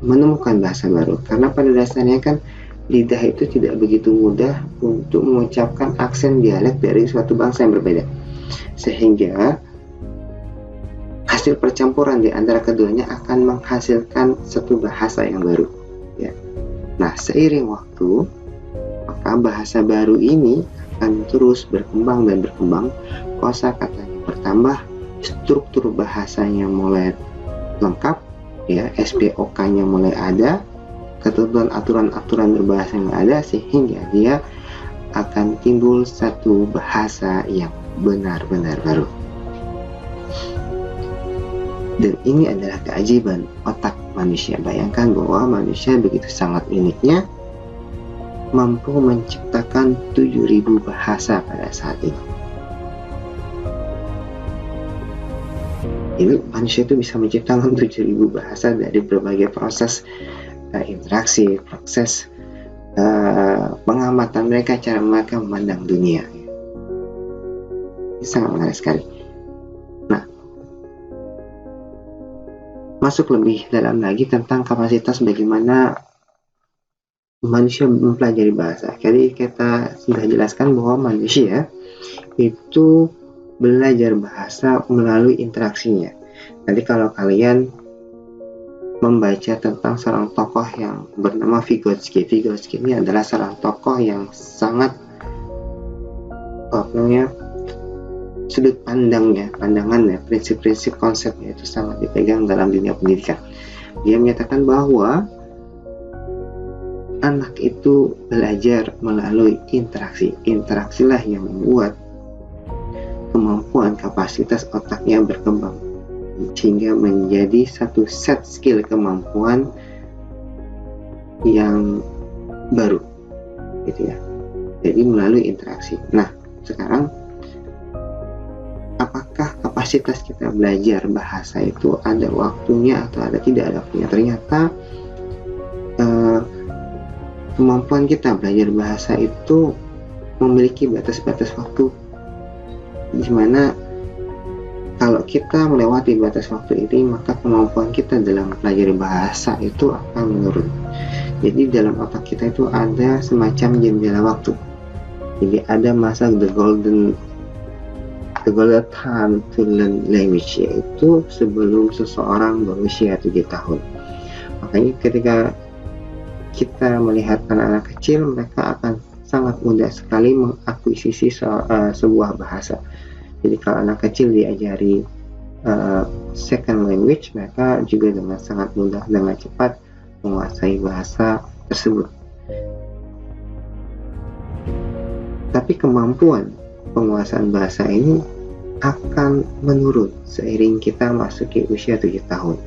menemukan bahasa baru. Karena pada dasarnya kan lidah itu tidak begitu mudah untuk mengucapkan aksen dialek dari suatu bangsa yang berbeda. Sehingga hasil percampuran di antara keduanya akan menghasilkan satu bahasa yang baru. Ya. Nah, seiring waktu, maka bahasa baru ini akan terus berkembang dan berkembang, kosakatanya bertambah, struktur bahasanya mulai lengkap, ya, SPOK-nya mulai ada, ketentuan aturan-aturan berbahasa yang ada, sehingga dia akan timbul satu bahasa yang benar-benar baru. Dan ini adalah keajaiban otak manusia. Bayangkan bahwa manusia begitu sangat uniknya mampu menciptakan 7.000 bahasa pada saat ini. Ini manusia itu bisa menciptakan 7.000 bahasa dari berbagai proses interaksi, proses pengamatan mereka, cara mereka memandang dunia. Ini sangat menarik sekali. Nah, masuk lebih dalam lagi tentang kapasitas bagaimana manusia mempelajari bahasa. Jadi kita sudah jelaskan bahwa manusia itu belajar bahasa melalui interaksinya. Nanti kalau kalian membaca tentang seorang tokoh yang bernama Vygotsky. Vygotsky ini adalah seorang tokoh yang sangat sudut pandangannya, prinsip-prinsip konsepnya itu sangat dipegang dalam dunia pendidikan. Dia menyatakan bahwa anak itu belajar melalui interaksi. Interaksilah yang membuat kemampuan kapasitas otaknya berkembang sehingga menjadi satu set skill kemampuan yang baru, gitu ya. Jadi melalui interaksi. Nah, sekarang apakah kapasitas kita belajar bahasa itu ada waktunya atau tidak ada waktunya? Ternyata kemampuan kita belajar bahasa itu memiliki batas-batas waktu, di mana kalau kita melewati batas waktu ini, maka kemampuan kita dalam belajar bahasa itu akan menurun. Jadi dalam otak kita itu ada semacam jendela waktu. Jadi ada masa the golden time to learn language, yaitu sebelum seseorang berusia 7 tahun. Makanya ketika kita melihat anak-anak kecil, mereka akan sangat mudah sekali mengakuisisi sebuah bahasa. Jadi kalau anak kecil diajari second language, mereka juga dengan sangat mudah, dengan cepat menguasai bahasa tersebut. Tapi kemampuan penguasaan bahasa ini akan menurun seiring kita masuki usia 7 tahun.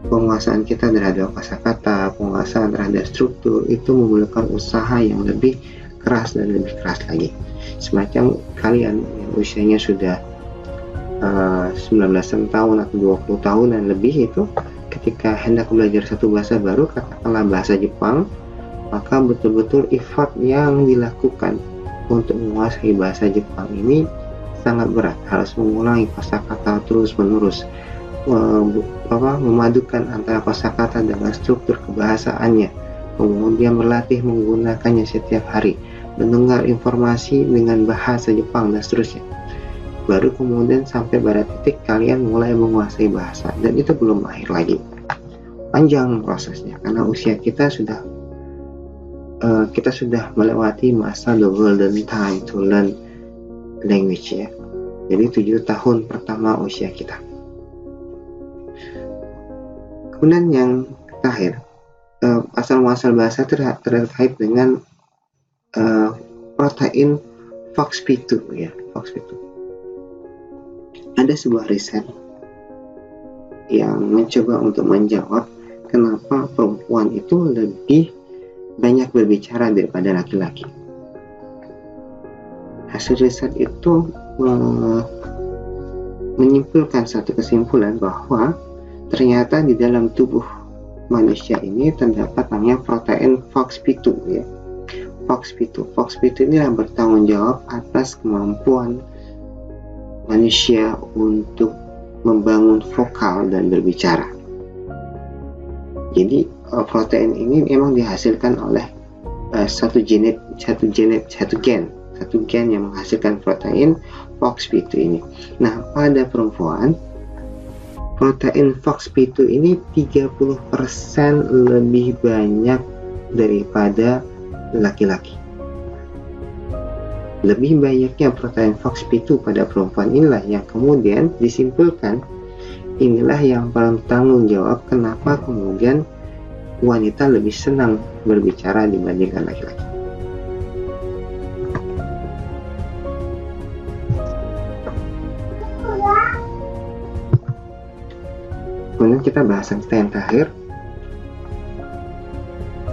Penguasaan kita terhadap kosakata, penguasaan terhadap struktur itu memerlukan usaha yang lebih keras dan lebih keras lagi. Semacam kalian yang usianya sudah 19 tahun atau 20 tahunan lebih, itu ketika hendak belajar satu bahasa baru, katakanlah bahasa Jepang, maka betul-betul effort yang dilakukan untuk menguasai bahasa Jepang ini sangat berat. Harus mengulangi kosakata terus-menerus, memadukan antara kosakata dengan struktur kebahasaannya, kemudian berlatih menggunakannya setiap hari, mendengar informasi dengan bahasa Jepang dan seterusnya. Baru kemudian sampai pada titik kalian mulai menguasai bahasa, dan itu belum akhir lagi, panjang prosesnya karena usia kita sudah melewati masa the golden time to learn language ya. Jadi 7 tahun pertama usia kita. Kemudian yang terakhir, asal-muasal bahasa terkait dengan protein FOXP2 ya, FOXP2. Ada sebuah riset yang mencoba untuk menjawab kenapa perempuan itu lebih banyak berbicara daripada laki-laki. Hasil riset itu menyimpulkan satu kesimpulan bahwa ternyata di dalam tubuh manusia ini terdapat namanya protein FOXP2 ya. FOXP2 ini yang bertanggung jawab atas kemampuan manusia untuk membangun vokal dan berbicara. Jadi protein ini memang dihasilkan oleh satu gen yang menghasilkan protein FOXP2 ini. Nah, pada perempuan protein FOXP2 ini 30% lebih banyak daripada laki-laki. Lebih banyaknya protein FOXP2 pada perempuan inilah yang kemudian disimpulkan inilah yang bertanggung jawab kenapa kemudian wanita lebih senang berbicara dibandingkan laki-laki. Kemudian kita bahas yang terakhir,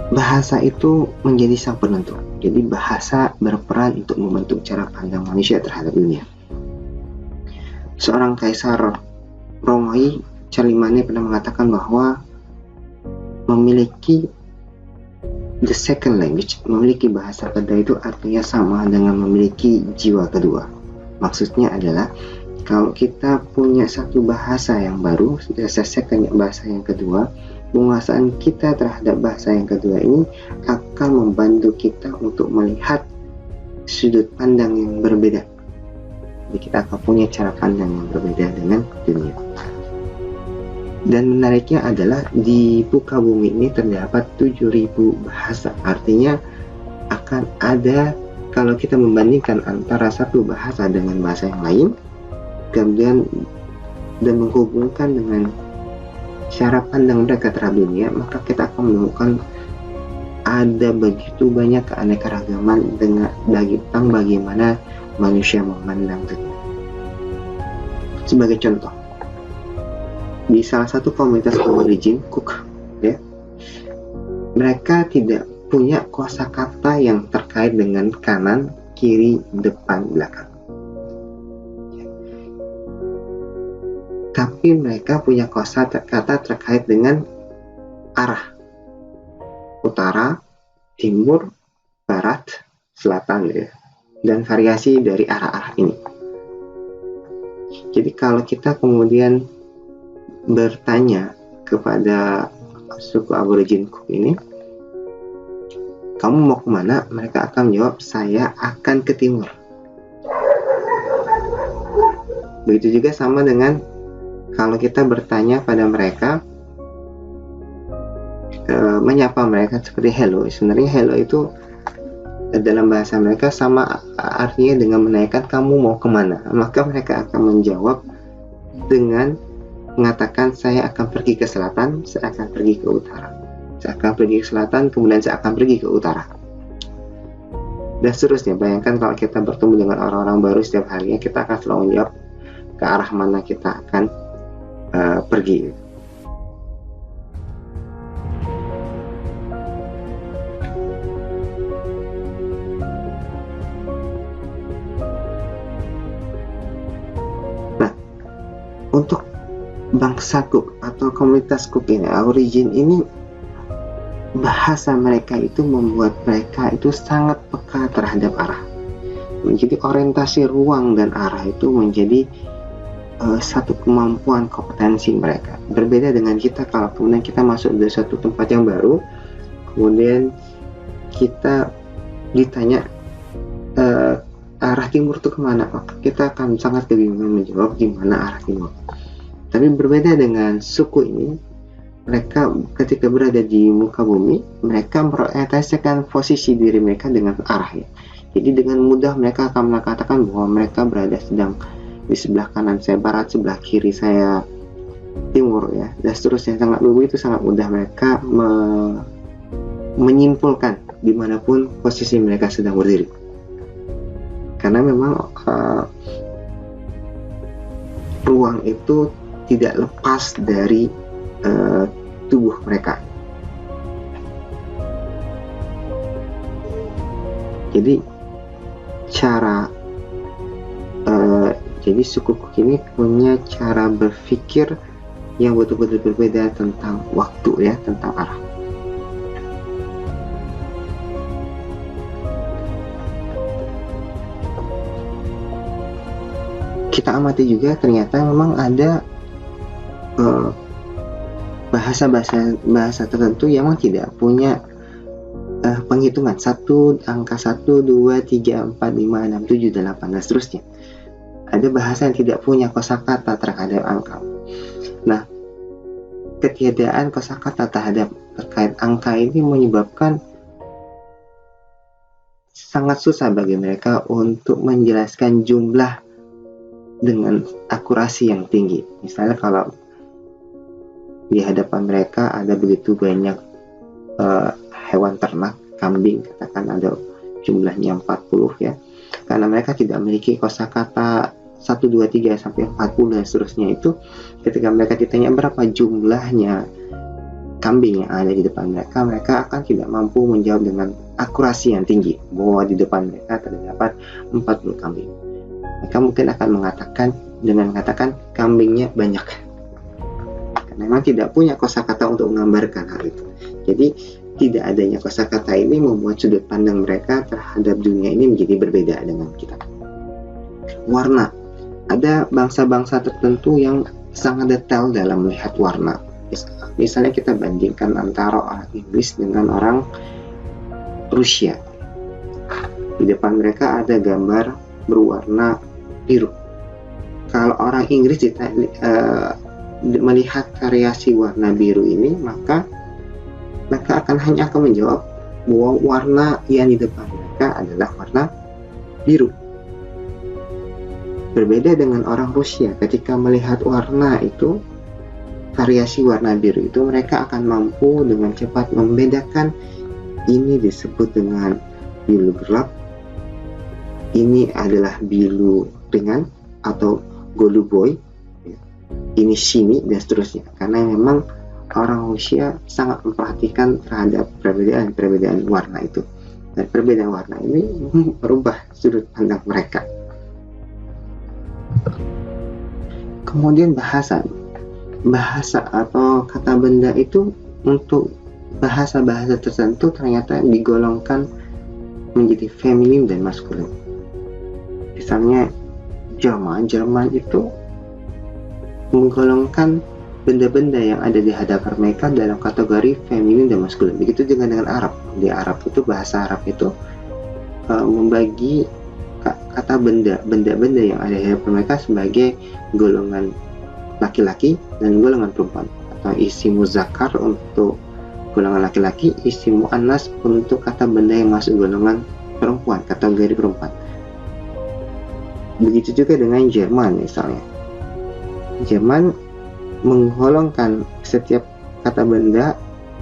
bahasa itu menjadi sang penentu. Jadi bahasa berperan untuk membentuk cara pandang manusia terhadap dunia. Seorang kaisar Romawi, Charlemagne, pernah mengatakan bahwa memiliki the second language, memiliki bahasa kedua itu artinya sama dengan memiliki jiwa kedua. Maksudnya adalah kalau kita punya satu bahasa yang baru, second bahasa yang kedua, penguasaan kita terhadap bahasa yang kedua ini akan membantu kita untuk melihat sudut pandang yang berbeda. Jadi kita akan punya cara pandang yang berbeda dengan dunia. Dan menariknya adalah di muka bumi ini terdapat 7.000 bahasa. Artinya akan ada, kalau kita membandingkan antara satu bahasa dengan bahasa yang lain, kemudian dan menghubungkan dengan cara pandang mereka terhadap dunia, maka kita akan menemukan ada begitu banyak keanekaragaman tentang bagaimana manusia memandang dunia. Sebagai contoh, di salah satu komunitas aborigin Cook, ya, mereka tidak punya kosakata yang terkait dengan kanan, kiri, depan, belakang. Tapi mereka punya kosakata terkait dengan arah, utara, timur, barat, selatan, ya, dan variasi dari arah-arah ini. Jadi kalau kita kemudian bertanya kepada suku aborigin Cook ini, kamu mau kemana? Mereka akan menjawab, saya akan ke timur. Begitu juga sama dengan kalau kita bertanya pada mereka, menyapa mereka seperti hello. Sebenarnya hello itu dalam bahasa mereka sama artinya dengan menanyakan kamu mau kemana. Maka mereka akan menjawab dengan mengatakan saya akan pergi ke selatan, saya akan pergi ke utara. Saya akan pergi ke selatan, kemudian saya akan pergi ke utara. Dan seterusnya. Bayangkan kalau kita bertemu dengan orang-orang baru setiap harinya, kita akan selalu menjawab ke arah mana kita akan pergi. Nah, untuk bangsa Cook atau komunitas Cook ini, aborigin ini, bahasa mereka itu membuat mereka itu sangat peka terhadap arah. Menjadi orientasi ruang dan arah itu menjadi satu kemampuan kompetensi mereka. Berbeda dengan kita kalau kemudian kita masuk di suatu tempat yang baru, kemudian kita ditanya arah timur itu kemana, maka kita akan sangat kebingungan menjawab gimana arah timur. Tapi berbeda dengan suku ini, mereka ketika berada di muka bumi, mereka mengorientasikan posisi diri mereka dengan arahnya. Jadi dengan mudah mereka akan mengatakan bahwa mereka berada sedang di sebelah kanan saya barat, sebelah kiri saya timur, ya, dan seterusnya. Itu sangat mudah mereka menyimpulkan dimanapun posisi mereka sedang berdiri, karena memang ruang itu tidak lepas dari tubuh mereka. Jadi jadi suku Cook ini punya cara berpikir yang betul-betul berbeda tentang waktu, ya, tentang arah. Kita amati juga ternyata memang ada bahasa tertentu yang memang tidak punya penghitungan angka 1, 2, 3, 4, 5, 6, 7, 8 dan seterusnya. Ada bahasa yang tidak punya kosakata terhadap angka. Nah, ketiadaan kosakata terkait angka ini menyebabkan sangat susah bagi mereka untuk menjelaskan jumlah dengan akurasi yang tinggi. Misalnya kalau di hadapan mereka ada begitu banyak hewan ternak, kambing, katakan ada jumlahnya 40, ya, karena mereka tidak memiliki kosakata 1, 2, 3 sampai 40 dan seterusnya. Itu ketika mereka ditanya berapa jumlahnya kambing yang ada di depan mereka, mereka akan tidak mampu menjawab dengan akurasi yang tinggi bahwa di depan mereka terdapat 40 kambing. Mereka mungkin akan mengatakan kambingnya banyak, karena memang tidak punya kosakata untuk menggambarkan hal itu. Jadi tidak adanya kosakata ini membuat sudut pandang mereka terhadap dunia ini menjadi berbeda dengan kita. Warna. Ada bangsa-bangsa tertentu yang sangat detail dalam melihat warna. Misalnya kita bandingkan antara orang Inggris dengan orang Rusia. Di depan mereka ada gambar berwarna biru. Kalau orang Inggris melihat variasi warna biru ini, maka mereka hanya akan menjawab bahwa warna yang di depan mereka adalah warna biru. Berbeda dengan orang Rusia, ketika melihat warna itu, variasi warna biru itu, mereka akan mampu dengan cepat membedakan ini disebut dengan biru gelap, ini adalah biru ringan atau goluboy, ini simi dan seterusnya. Karena memang orang Rusia sangat memperhatikan terhadap perbedaan warna itu, dan perbedaan warna ini merubah sudut pandang mereka. Kemudian bahasa atau kata benda itu untuk bahasa-bahasa tertentu ternyata digolongkan menjadi feminin dan maskulin. Misalnya Jerman itu menggolongkan benda-benda yang ada di hadapan mereka dalam kategori feminin dan maskulin. Begitu juga dengan Arab. Di Arab itu, bahasa Arab itu membagi kata benda-benda yang ada di hadapan mereka sebagai golongan laki-laki dan golongan perempuan, atau isi muzakkar untuk golongan laki-laki, isi muannas untuk kata benda yang masuk golongan perempuan, kategori perempuan. Begitu juga dengan Jerman. Misalnya Jerman menggolongkan setiap kata benda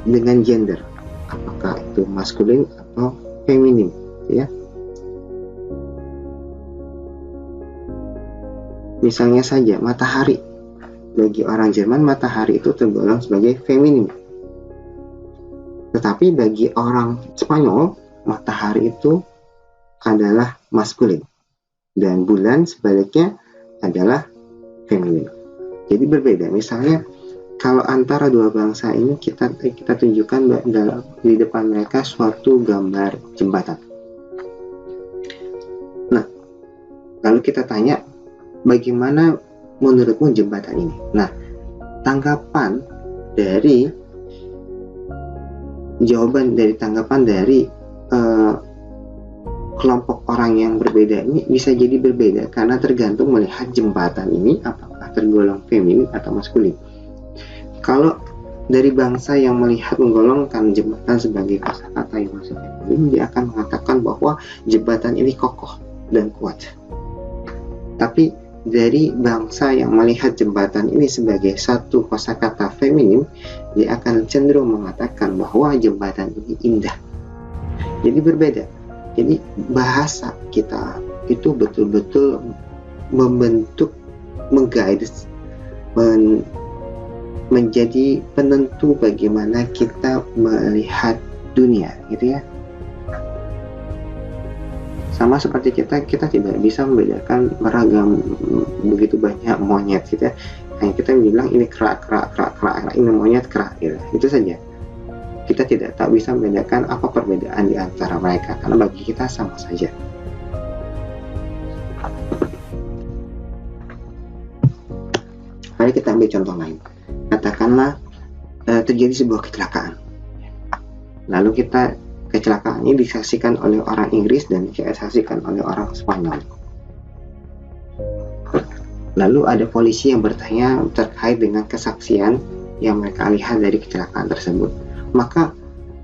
dengan gender, apakah itu maskulin atau feminin, ya. Misalnya saja matahari, bagi orang Jerman matahari itu tergolong sebagai feminin, tetapi bagi orang Spanyol matahari itu adalah maskulin, dan bulan sebaliknya adalah feminin. Jadi berbeda. Misalnya kalau antara dua bangsa ini kita tunjukkan di depan mereka suatu gambar jembatan. Nah, lalu kita tanya, bagaimana menurutmu jembatan ini? Nah, tanggapan dari kelompok orang yang berbeda ini bisa jadi berbeda karena tergantung melihat jembatan ini apakah tergolong feminin atau maskulin. Kalau dari bangsa yang melihat menggolongkan jembatan sebagai kosakata yang masuk ini, dia akan mengatakan bahwa jembatan ini kokoh dan kuat. Tapi dari bangsa yang melihat jembatan ini sebagai satu kosakata feminim, dia akan cenderung mengatakan bahwa jembatan ini indah. Jadi berbeda. Jadi bahasa kita itu betul-betul membentuk, mengguide, menjadi penentu bagaimana kita melihat dunia, gitu ya. Sama seperti kita tidak bisa membedakan beragam begitu banyak monyet, gitu ya. Hanya kita bilang ini kera, ini monyet kera, gitu. Itu saja. Kita tidak bisa membedakan apa perbedaan di antara mereka, karena bagi kita sama saja. Mari kita ambil contoh lain. Katakanlah terjadi sebuah kecelakaan. Lalu kecelakaan ini disaksikan oleh orang Inggris dan disaksikan oleh orang Spanyol. Lalu ada polisi yang bertanya terkait dengan kesaksian yang mereka lihat dari kecelakaan tersebut. Maka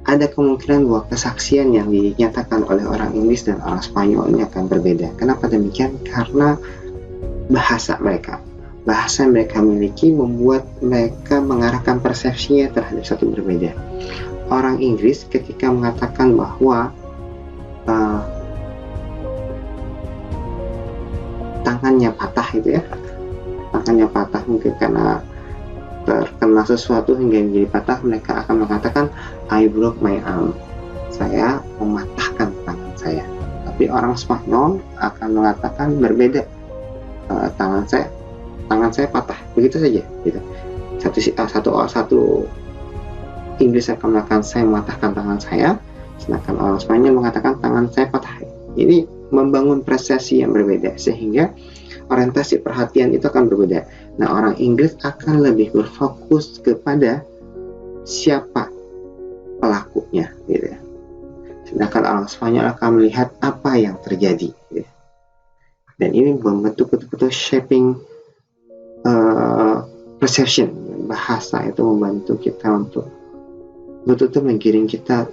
ada kemungkinan bahwa kesaksian yang dinyatakan oleh orang Inggris dan orang Spanyol ini akan berbeda. Kenapa demikian? Karena bahasa mereka miliki membuat mereka mengarahkan persepsinya terhadap satu berbeda. Orang Inggris ketika mengatakan bahwa tangannya patah, itu ya, tangannya patah mungkin karena terkena sesuatu hingga menjadi patah, mereka akan mengatakan I broke my arm, saya mematahkan tangan saya. Tapi orang Spanyol akan mengatakan berbeda, tangan saya patah, begitu saja, gitu. Satu Inggris akan mengatakan saya mematahkan tangan saya, sedangkan orang Spanyol mengatakan tangan saya patah. Jadi membangun persepsi yang berbeda sehingga orientasi perhatian itu akan berbeda. Nah, orang Inggris akan lebih berfokus kepada siapa pelakunya, gitu. Sedangkan orang Spanyol akan melihat apa yang terjadi, gitu. Dan ini membentuk betul-betul shaping perception. Bahasa itu membantu kita untuk betul-betul menggiring kita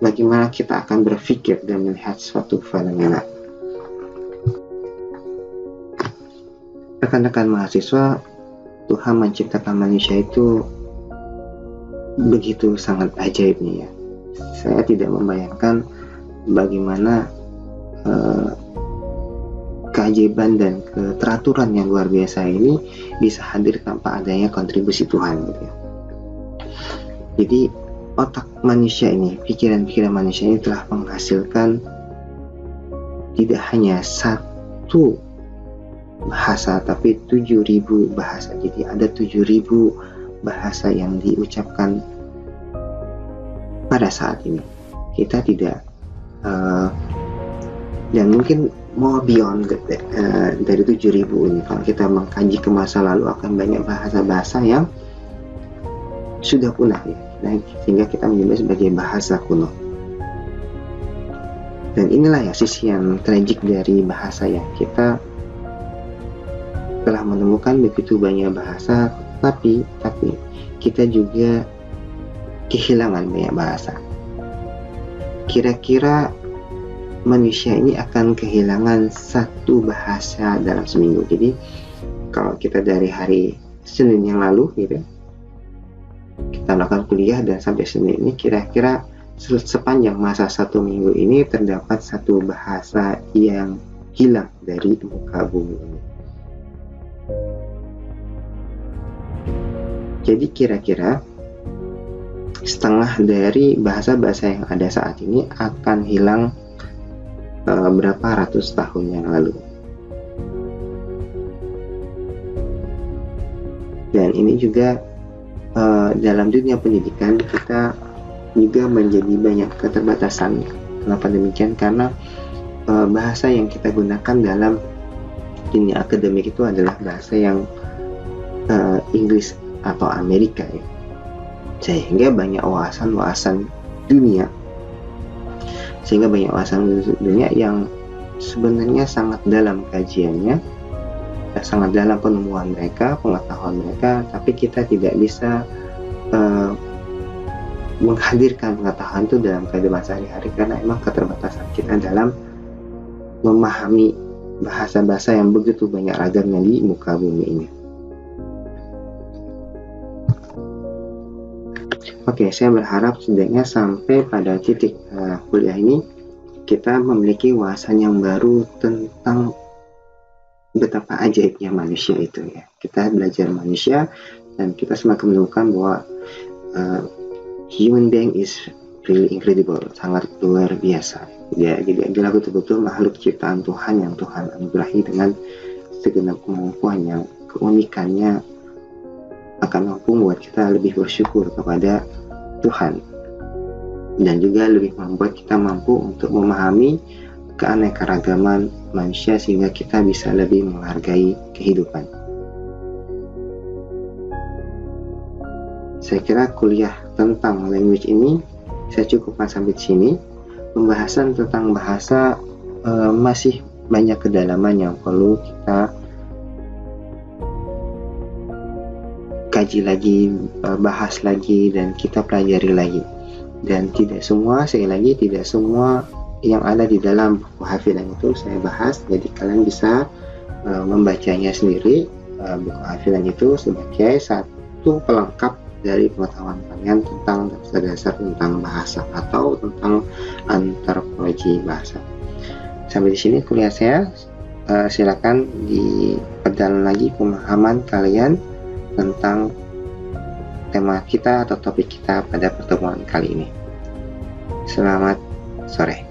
bagaimana kita akan berpikir dan melihat suatu fenomena. Rekan-rekan mahasiswa, Tuhan menciptakan manusia itu begitu sangat ajaibnya, ya. Saya tidak membayangkan bagaimana keajaiban dan keteraturan yang luar biasa ini bisa hadir tanpa adanya kontribusi Tuhan, gitu ya. Jadi otak manusia ini, pikiran-pikiran manusia ini telah menghasilkan tidak hanya satu bahasa, tapi 7.000 bahasa. Jadi ada 7.000 bahasa yang diucapkan pada saat ini. Kita tidak dan mungkin more beyond dari 7.000 ini. Kalau kita mengkaji ke masa lalu akan banyak bahasa-bahasa yang sudah punah, ya. Nah, sehingga kita menyebut sebagai bahasa kuno. Dan inilah ya sisi yang tragik dari bahasa, ya. Kita telah menemukan begitu banyak bahasa, tapi kita juga kehilangan banyak bahasa. Kira-kira manusia ini akan kehilangan satu bahasa dalam seminggu. Jadi kalau kita dari hari Senin yang lalu, gitu, kita melakukan kuliah dan sampai Senin ini, kira-kira sepanjang masa satu minggu ini terdapat satu bahasa yang hilang dari muka bumi ini. Jadi kira-kira setengah dari bahasa-bahasa yang ada saat ini akan hilang berapa ratus tahun yang lalu. Dan ini juga dalam dunia pendidikan kita juga menjadi banyak keterbatasan. Kenapa demikian? Karena bahasa yang kita gunakan dalam dunia akademik itu adalah bahasa yang Inggris atau Amerika, ya. Sehingga banyak wawasan dunia yang sebenarnya sangat dalam kajiannya, sangat dalam penemuan mereka, pengetahuan mereka, tapi kita tidak bisa menghadirkan pengetahuan itu dalam kehidupan sehari-hari, karena emang keterbatasan kita dalam memahami bahasa-bahasa yang begitu banyak ragamnya di muka bumi ini. Oke, saya berharap setidaknya sampai pada titik kuliah ini kita memiliki wawasan yang baru tentang betapa ajaibnya manusia itu ya. Kita belajar manusia dan kita semakin menemukan bahwa human being is really incredible, sangat luar biasa. Ya, dia betul-betul makhluk ciptaan Tuhan yang Tuhan anugerahi dengan segenap kemampuan yang keunikannya akan mampu membuat kita lebih bersyukur kepada Tuhan, dan juga lebih membuat kita mampu untuk memahami keanekaragaman manusia sehingga kita bisa lebih menghargai kehidupan. Saya kira kuliah tentang language ini saya cukupkan sampai di sini. Pembahasan tentang bahasa masih banyak kedalaman yang perlu kita kaji lagi, bahas lagi, dan kita pelajari lagi. Dan tidak semua, sekali lagi, tidak semua yang ada di dalam buku hafalan itu saya bahas, jadi kalian bisa membacanya sendiri. Buku hafalan itu sebagai satu pelengkap dari pengetahuan kalian tentang dasar-dasar tentang bahasa atau tentang antropologi bahasa. Sampai di sini kuliah saya. Silakan diperdalam lagi pemahaman kalian tentang tema kita atau topik kita pada pertemuan kali ini. Selamat sore.